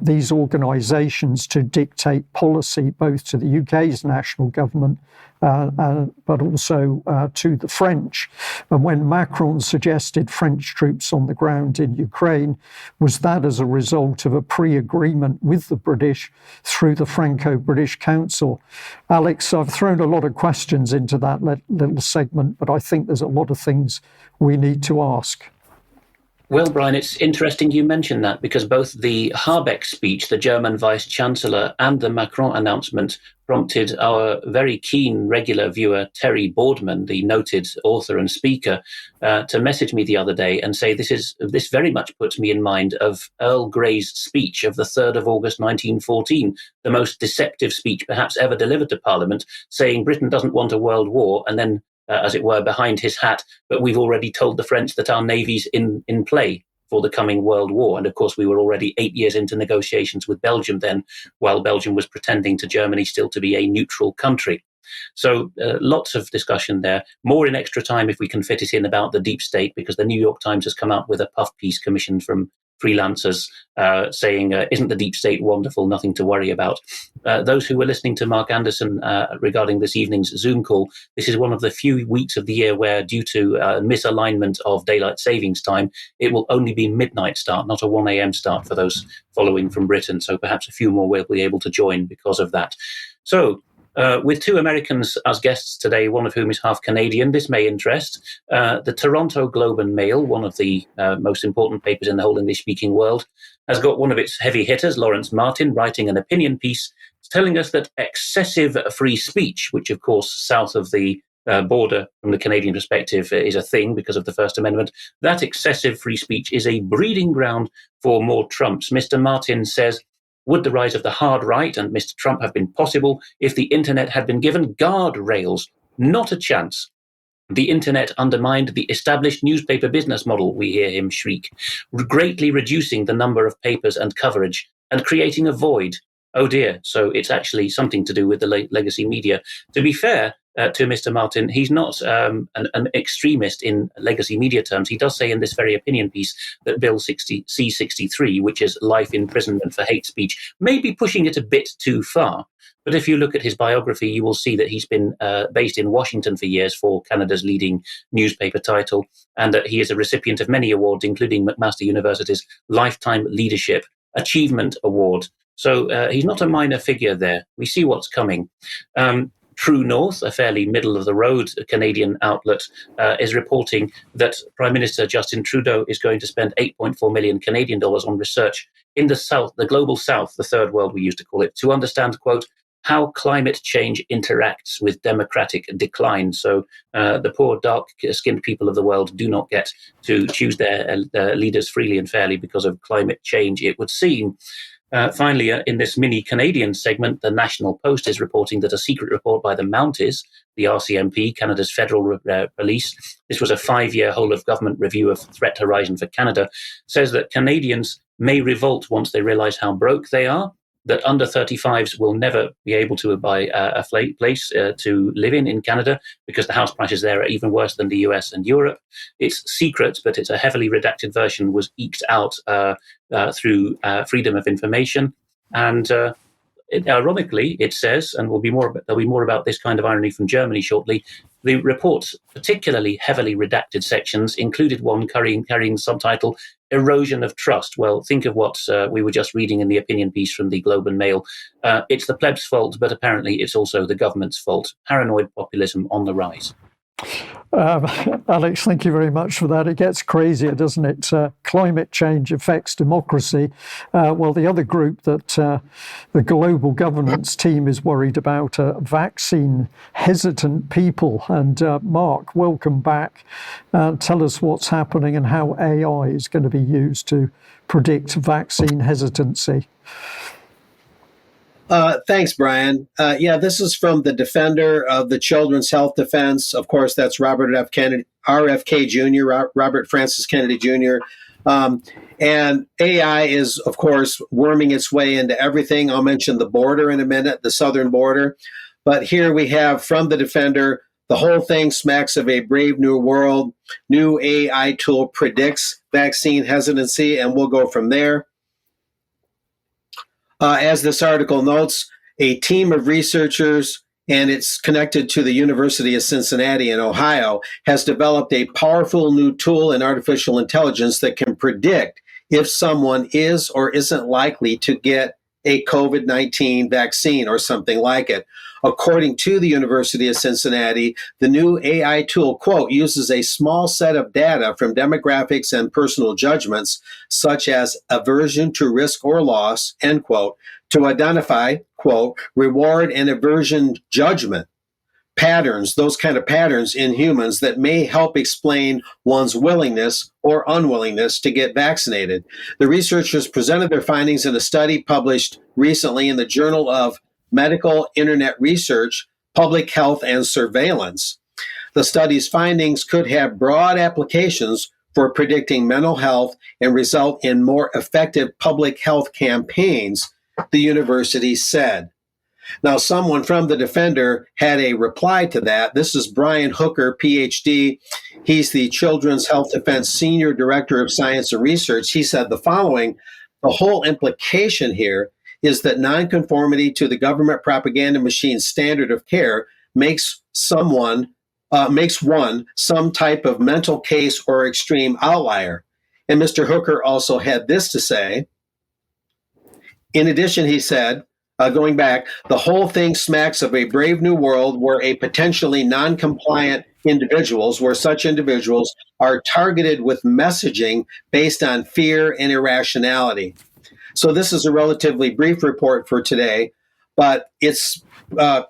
these organisations to dictate policy both to the UK's national government but also to the French? And when Macron suggested French troops on the ground in Ukraine, was that as a result of a pre-agreement with the British through the Franco-British Council? Alex, I've thrown a lot of questions into that little segment, but I think there's a lot of things we need to ask. Well, Brian, it's interesting you mentioned that, because both the Habeck speech, the German Vice-Chancellor, and the Macron announcement prompted our very keen regular viewer, Terry Boardman, the noted author and speaker, to message me the other day and say this very much puts me in mind of Earl Grey's speech of the 3rd of August 1914, the most deceptive speech perhaps ever delivered to Parliament, saying Britain doesn't want a world war, and then as it were, behind his hat, but we've already told the French that our navy's in play for the coming World War. And of course, we were already 8 years into negotiations with Belgium then, while Belgium was pretending to Germany still to be a neutral country. So lots of discussion there. More in extra time if we can fit it in about the deep state, because the New York Times has come out with a puff piece commissioned from freelancers saying, isn't the deep state wonderful, nothing to worry about. Those who were listening to Mark Anderson regarding this evening's Zoom call, this is one of the few weeks of the year where, due to misalignment of daylight savings time, it will only be midnight start, not a 1 a.m. start for those following from Britain. So perhaps a few more will be able to join because of that. So, with two Americans as guests today, one of whom is half Canadian, this may interest. The Toronto Globe and Mail, one of the most important papers in the whole English-speaking world, has got one of its heavy hitters, Lawrence Martin, writing an opinion piece telling us that excessive free speech, which of course south of the border from the Canadian perspective is a thing because of the First Amendment, that excessive free speech is a breeding ground for more Trumps. Mr. Martin says, would the rise of the hard right and Mr. Trump have been possible if the internet had been given guardrails? Not a chance. The internet undermined the established newspaper business model, we hear him shriek, greatly reducing the number of papers and coverage and creating a void. Oh dear, so it's actually something to do with the legacy media. To be fair to Mr. Martin, he's not an extremist in legacy media terms. He does say in this very opinion piece that Bill C-63, which is life imprisonment for hate speech, may be pushing it a bit too far. But if you look at his biography, you will see that he's been based in Washington for years for Canada's leading newspaper title, and that he is a recipient of many awards, including McMaster University's Lifetime Leadership Achievement Award. So he's not a minor figure there. We see what's coming. True North, a fairly middle-of-the-road Canadian outlet, is reporting that Prime Minister Justin Trudeau is going to spend 8.4 million Canadian dollars on research in the South, the global South, the third world we used to call it, to understand, quote, how climate change interacts with democratic decline. So the poor, dark-skinned people of the world do not get to choose their leaders freely and fairly because of climate change, it would seem. Finally, in this mini Canadian segment, the National Post is reporting that a secret report by the Mounties, the RCMP, Canada's federal police, this was a 5-year whole-of-government review of threat horizon for Canada, says that Canadians may revolt once they realise how broke they are, that under 35s will never be able to buy a place to live in Canada because the house prices there are even worse than the US and Europe. It's secret, but it's a heavily redacted version, was eked out through freedom of information. And ironically, it says, and there'll be more about this kind of irony from Germany shortly, the report's particularly heavily redacted sections included one carrying subtitle, Erosion of Trust. Well, think of what we were just reading in the opinion piece from the Globe and Mail. It's the plebs' fault, but apparently it's also the government's fault. Paranoid populism on the rise. Alex, thank you very much for that. It gets crazier, doesn't it? Climate change affects democracy. Well, the other group that the global governance team is worried about are vaccine hesitant people. And Mark, welcome back. Tell us what's happening and how AI is going to be used to predict vaccine hesitancy. Thanks, Brian. This is from the defender of the Children's Health Defense. Of course, that's Robert F. Kennedy, RFK Jr., Robert Francis Kennedy Jr. And AI is, of course, worming its way into everything. I'll mention the border in a minute, the southern border. But here we have from the defender, the whole thing smacks of a brave new world. New AI tool predicts vaccine hesitancy, and we'll go from there. As this article notes, a team of researchers, and it's connected to the University of Cincinnati in Ohio, has developed a powerful new tool in artificial intelligence that can predict if someone is or isn't likely to get a COVID-19 vaccine or something like it. According to the University of Cincinnati, the new AI tool, quote, uses a small set of data from demographics and personal judgments, such as aversion to risk or loss, end quote, to identify, quote, reward and aversion judgment patterns, those kind of patterns in humans that may help explain one's willingness or unwillingness to get vaccinated. The researchers presented their findings in a study published recently in the Journal of Medical Internet Research, Public Health and Surveillance. The study's findings could have broad applications for predicting mental health and result in more effective public health campaigns, the university said. Now, someone from the Defender had a reply to that. This is Brian Hooker, PhD. He's the Children's Health Defense Senior Director of Science and Research. He said the following: the whole implication here is that nonconformity to the government propaganda machine's standard of care makes one some type of mental case or extreme outlier. And Mr. Hooker also had this to say. In addition, he said, going back, the whole thing smacks of a brave new world where a potentially non-compliant where such individuals are targeted with messaging based on fear and irrationality. So this is a relatively brief report for today, but it's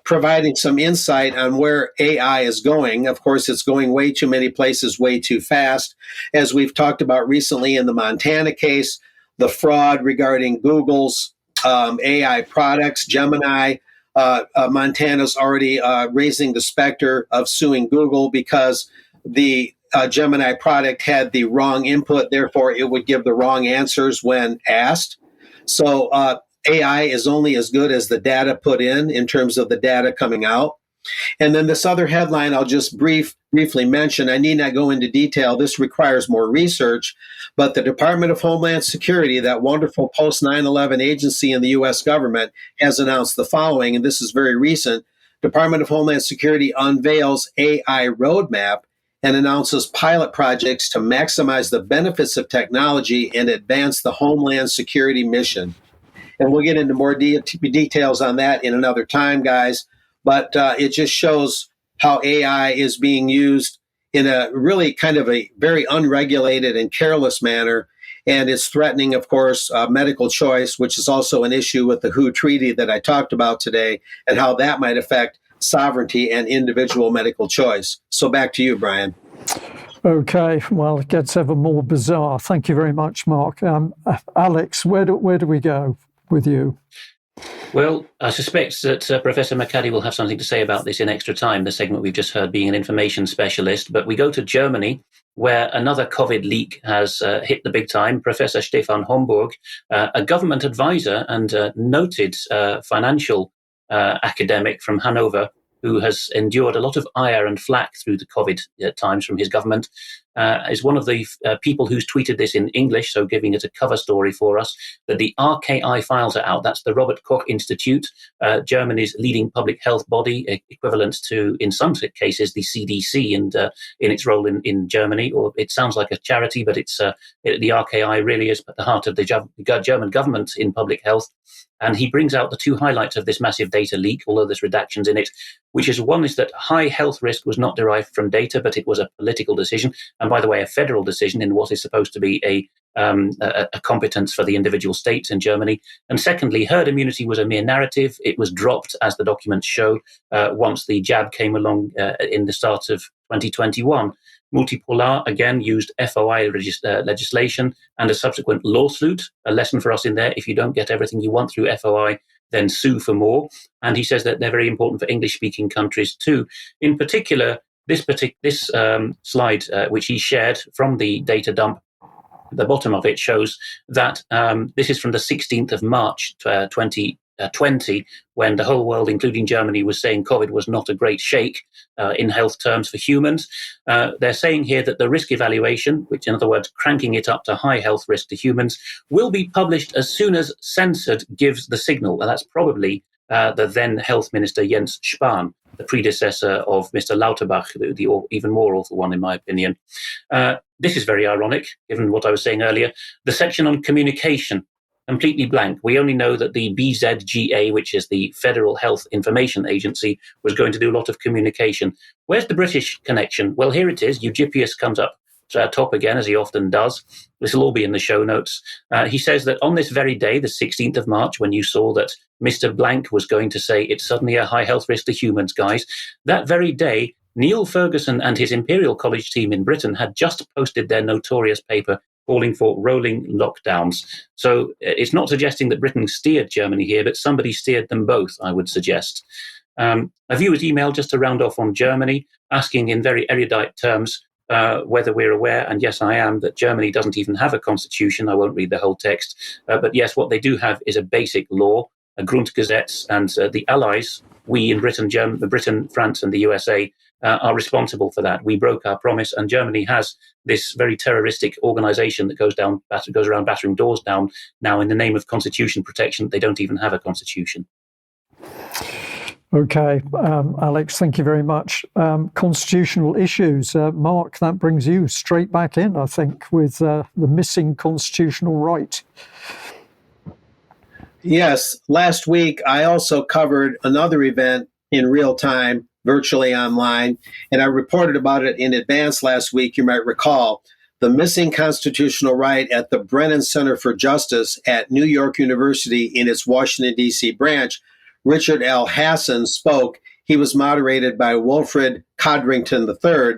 providing some insight on where AI is going. Of course, it's going way too many places, way too fast. As we've talked about recently in the Montana case, the fraud regarding Google's AI products, Gemini, Montana's already raising the specter of suing Google because the Gemini product had the wrong input, therefore it would give the wrong answers when asked. So AI is only as good as the data put in terms of the data coming out. And then this other headline I'll just briefly mention. I need not go into detail. This requires more research. But the Department of Homeland Security, that wonderful post 9/11 agency in the U.S. government, has announced the following, and this is very recent. Department of Homeland Security unveils AI roadmap and announces pilot projects to maximize the benefits of technology and advance the Homeland Security mission. And we'll get into more details on that in another time, guys. But it just shows how AI is being used in a really kind of a very unregulated and careless manner. And it's threatening, of course, medical choice, which is also an issue with the WHO treaty that I talked about today, and how that might affect sovereignty and individual medical choice. So back to you, Brian. Okay, well, it gets ever more bizarre. Thank you very much, Mark. Alex, where do we go with you? Well, I suspect that Professor McAdie will have something to say about this in extra time, the segment we've just heard being an information specialist. But we go to Germany, where another COVID leak has hit the big time. Professor Stefan Homburg, a government advisor and noted financial academic from Hanover, who has endured a lot of ire and flack through the COVID times from his government, is one of the people who's tweeted this in English, so giving it a cover story for us, that the RKI files are out. That's the Robert Koch Institute, Germany's leading public health body, equivalent to, in some cases, the CDC and in its role in Germany. Or it sounds like a charity, but it's the RKI really is at the heart of the German government in public health. And he brings out the two highlights of this massive data leak, although there's redactions in it, which is one is that high health risk was not derived from data, but it was a political decision. And by the way, a federal decision in what is supposed to be a competence for the individual states in Germany. And secondly, herd immunity was a mere narrative. It was dropped, as the documents show, once the jab came along in the start of 2021. Multipolar, again, used FOI legislation and a subsequent lawsuit. A lesson for us in there: if you don't get everything you want through FOI, then sue for more. And he says that they're very important for English-speaking countries too. In particular, this slide, which he shared from the data dump, the bottom of it shows that this is from the 16th of March 2020, when the whole world, including Germany, was saying COVID was not a great shake in health terms for humans. They're saying here that the risk evaluation, which in other words, cranking it up to high health risk to humans, will be published as soon as censored gives the signal. And that's probably the then health minister, Jens Spahn, the predecessor of Mr. Lauterbach, the even more awful one, in my opinion. This is very ironic, given what I was saying earlier. The section on communication, completely blank. We only know that the BZGA, which is the Federal Health Information Agency, was going to do a lot of communication. Where's the British connection? Well, here it is. Eugippius comes up top again, as he often does. This will all be in the show notes. He says that on this very day, the 16th of March, when you saw that Mr. Blank was going to say it's suddenly a high health risk to humans, guys, that very day, Neil Ferguson and his Imperial College team in Britain had just posted their notorious paper calling for rolling lockdowns. So it's not suggesting that Britain steered Germany here, but somebody steered them both, I would suggest. A viewer's email, just to round off on Germany, asking in very erudite terms whether we're aware, and yes, I am, that Germany doesn't even have a constitution. I won't read the whole text. But yes, what they do have is a basic law, Grundgesetz, and the Allies, we in Britain, France, and the USA, are responsible for that. We broke our promise, and Germany has this very terroristic organization that goes around battering doors down. Now, in the name of constitution protection, they don't even have a constitution. Okay, Alex, thank you very much. Constitutional issues. Mark, that brings you straight back in, I think, with the missing constitutional right. Yes, last week I also covered another event in real time, virtually online, and I reported about it in advance last week, you might recall. The missing constitutional right at the Brennan Center for Justice at New York University in its Washington, D.C. branch. Richard L. Hassan spoke. He was moderated by Wilfred Codrington III.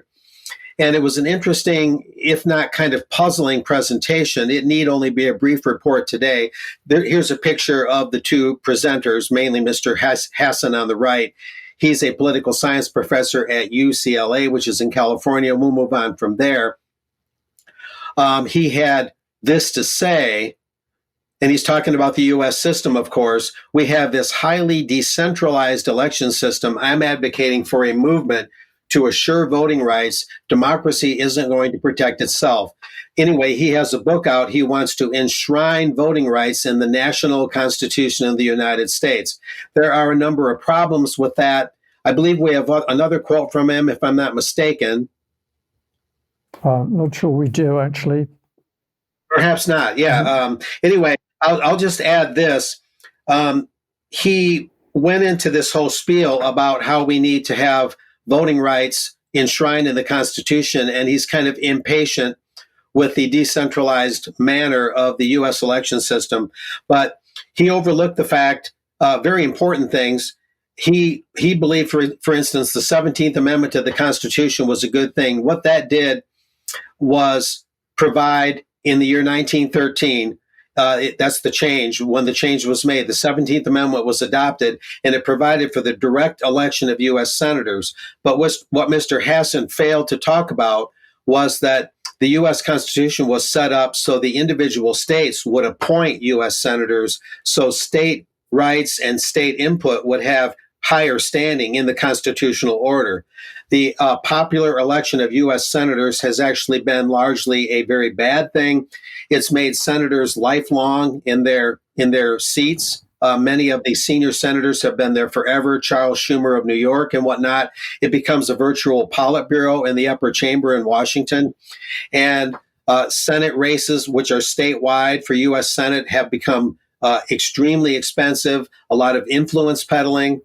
And it was an interesting, if not kind of puzzling presentation. It need only be a brief report today. Here's a picture of the two presenters, mainly Mr. Hassan on the right. He's a political science professor at UCLA, which is in California. We'll move on from there. He had this to say, and he's talking about the U.S. system, of course. We have this highly decentralized election system. I'm advocating for a movement to assure voting rights. Democracy isn't going to protect itself. Anyway, he has a book out. He wants to enshrine voting rights in the national constitution of the United States. There are a number of problems with that. I believe we have another quote from him, if I'm not mistaken. Not sure we do, actually. Perhaps not. Yeah. Anyway, I'll just add this. He went into this whole spiel about how we need to have voting rights enshrined in the Constitution, and he's kind of impatient with the decentralized manner of the U.S. election system. But he overlooked the fact, very important things. He believed, for instance, the 17th Amendment to the Constitution was a good thing. What that did was provide, in the year 1913, that's the change. When the change was made, the 17th Amendment was adopted, and it provided for the direct election of U.S. senators. But what Mr. Hassan failed to talk about was that the U.S. Constitution was set up so the individual states would appoint U.S. senators, so state rights and state input would have higher standing in the constitutional order. The popular election of U.S. senators has actually been largely a very bad thing. It's made senators lifelong in their seats. Many of the senior senators have been there forever. Charles Schumer of New York and whatnot. It becomes a virtual Politburo in the upper chamber in Washington. And Senate races, which are statewide for U.S. Senate, have become extremely expensive, a lot of influence peddling.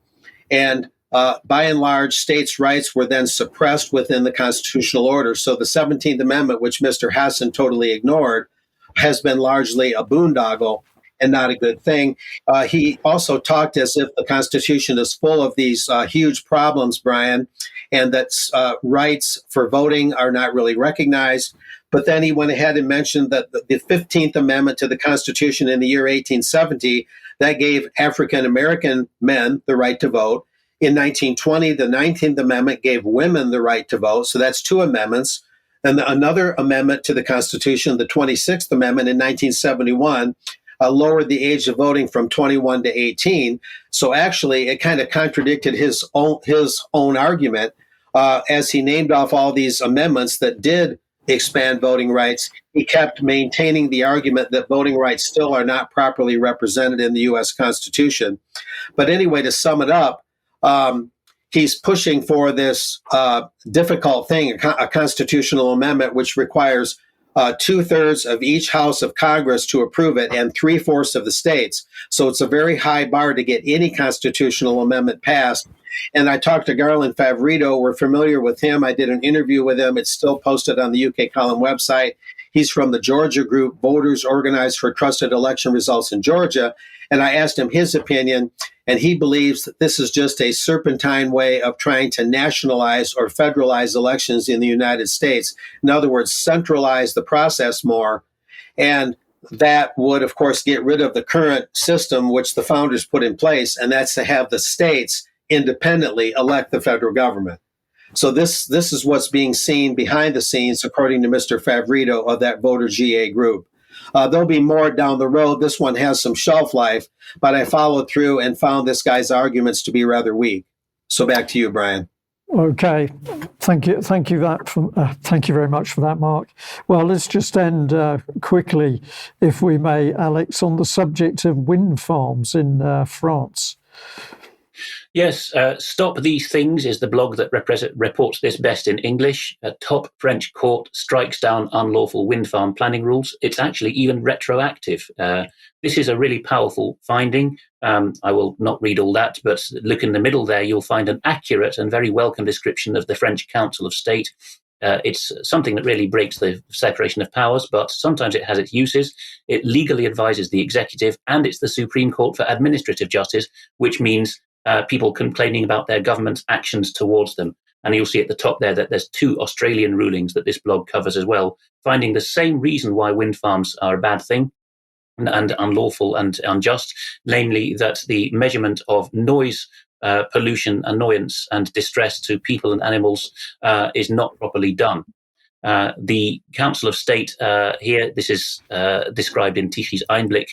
And by and large, states' rights were then suppressed within the constitutional order. So the 17th Amendment, which Mr. Hassan totally ignored, has been largely a boondoggle and not a good thing. He also talked as if the Constitution is full of these huge problems, Brian, and that rights for voting are not really recognized. But then he went ahead and mentioned that the 15th Amendment to the Constitution in the year 1870, that gave African American men the right to vote. In 1920, the 19th Amendment gave women the right to vote. So that's two amendments. And another amendment to the Constitution, the 26th Amendment in 1971, lowered the age of voting from 21 to 18. So actually, it kind of contradicted his own argument as he named off all these amendments that did expand voting rights. He kept maintaining the argument that voting rights still are not properly represented in the U.S. Constitution. But anyway, to sum it up, he's pushing for this difficult thing, a constitutional amendment, which requires 2/3 of each House of Congress to approve it and 3/4 of the states. So it's a very high bar to get any constitutional amendment passed. And I talked to Garland Favorito. We're familiar with him. I did an interview with him. It's still posted on the UK Column website. He's from the Georgia group, Voters Organized for Trusted Election Results in Georgia. And I asked him his opinion, and he believes that this is just a serpentine way of trying to nationalize or federalize elections in the United States. In other words, centralize the process more. And that would, of course, get rid of the current system which the founders put in place, and that's to have the states independently elect the federal government. So this is what's being seen behind the scenes, according to Mr. Favorito of that Voter GA group. There'll be more down the road. This one has some shelf life, but I followed through and found this guy's arguments to be rather weak. So back to you, Brian. Okay, thank you very much for that, Mark. Well, let's just end quickly, if we may, Alex, on the subject of wind farms in France. Yes, Stop These Things is the blog that reports this best in English. A top French court strikes down unlawful wind farm planning rules. It's actually even retroactive. This is a really powerful finding. I will not read all that, but look in the middle there, you'll find an accurate and very welcome description of the French Council of State. It's something that really breaks the separation of powers, but sometimes it has its uses. It legally advises the executive, and it's the Supreme Court for Administrative Justice, which means people complaining about their government's actions towards them. And you'll see at the top there that there's 2 Australian rulings that this blog covers as well, finding the same reason why wind farms are a bad thing and unlawful and unjust, namely that the measurement of noise, pollution, annoyance and distress to people and animals is not properly done. The Council of State here, this is described in Tichy's Einblick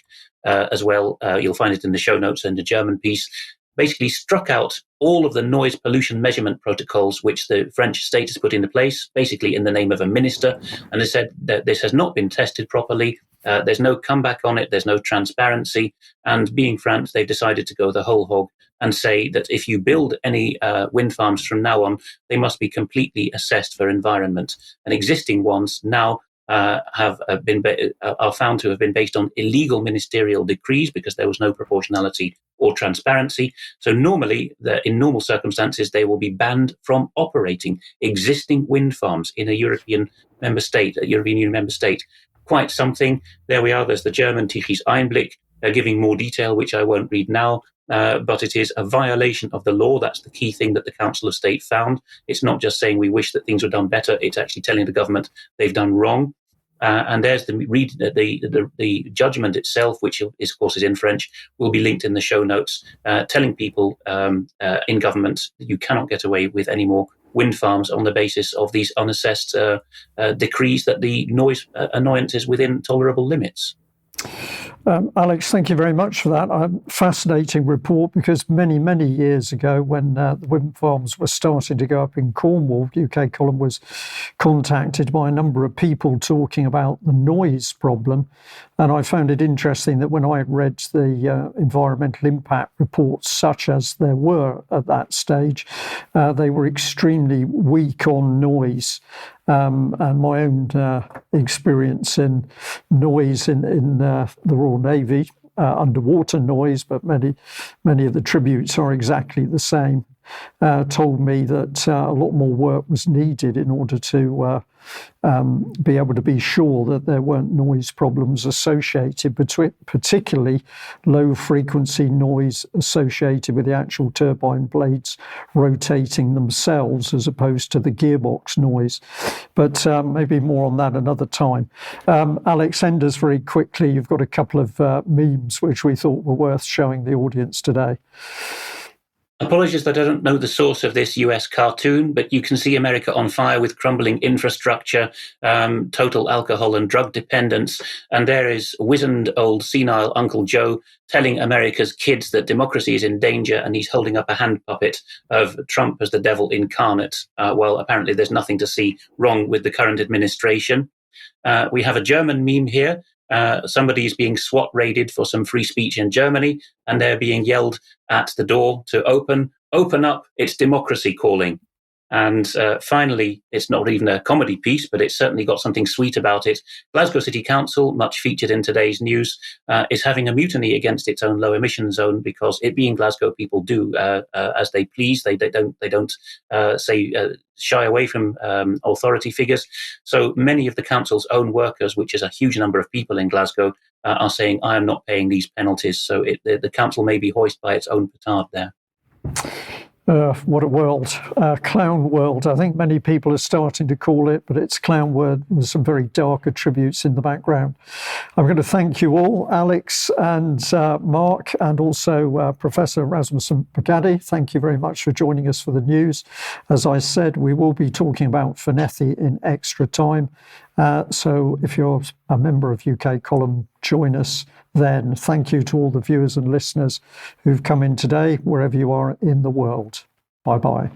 as well. You'll find it in the show notes and the German piece. Basically struck out all of the noise pollution measurement protocols which the French state has put into place, basically in the name of a minister. And they said that this has not been tested properly. There's no comeback on it. There's no transparency. And being France, they've decided to go the whole hog and say that if you build any wind farms from now on, they must be completely assessed for environment. And existing ones now are found to have been based on illegal ministerial decrees because there was no proportionality or transparency. So normally, in normal circumstances, they will be banned from operating existing wind farms in a European Union member state. Quite something. There we are. There's the German Tichy's Einblick giving more detail, which I won't read now. But it is a violation of the law. That's the key thing that the Council of State found. It's not just saying we wish that things were done better. It's actually telling the government they've done wrong. And there's the judgment itself, which is, of course, is in French, will be linked in the show notes, telling people in government that you cannot get away with any more wind farms on the basis of these unassessed decrees that the noise annoyance is within tolerable limits. Alex, thank you very much for that. Fascinating report, because many, many years ago when the wind farms were starting to go up in Cornwall, UK Column was contacted by a number of people talking about the noise problem. And I found it interesting that when I read the environmental impact reports, such as there were at that stage, they were extremely weak on noise. And my own experience in noise in the Royal Navy, underwater noise, but many of the tributes are exactly the same, told me that a lot more work was needed in order to be able to be sure that there weren't noise problems associated, particularly low frequency noise associated with the actual turbine blades rotating themselves as opposed to the gearbox noise. But maybe more on that another time. Alex, end us very quickly. You've got a couple of memes which we thought were worth showing the audience today. Apologies that I don't know the source of this US cartoon, but you can see America on fire with crumbling infrastructure, total alcohol and drug dependence. And there is wizened old senile Uncle Joe telling America's kids that democracy is in danger, and he's holding up a hand puppet of Trump as the devil incarnate. Well, apparently there's nothing to see wrong with the current administration. We have a German meme here. Somebody is being SWAT raided for some free speech in Germany, and they're being yelled at the door to open up, it's democracy calling. And finally, it's not even a comedy piece, but it's certainly got something sweet about it. Glasgow City Council, much featured in today's news, is having a mutiny against its own low emission zone, because it being Glasgow, people do as they please. They don't shy away from authority figures. So many of the council's own workers, which is a huge number of people in Glasgow, are saying, I am not paying these penalties. So the council may be hoisted by its own petard there. What a world, clown world. I think many people are starting to call it, but it's clown world with some very dark attributes in the background. I'm going to thank you all, Alex and Mark, and also Professor Rasmussen McAdie. Thank you very much for joining us for the news. As I said, we will be talking about Phonethi in extra time. So if you're a member of UK Column, join us then. Thank you to all the viewers and listeners who've come in today, wherever you are in the world. Bye-bye.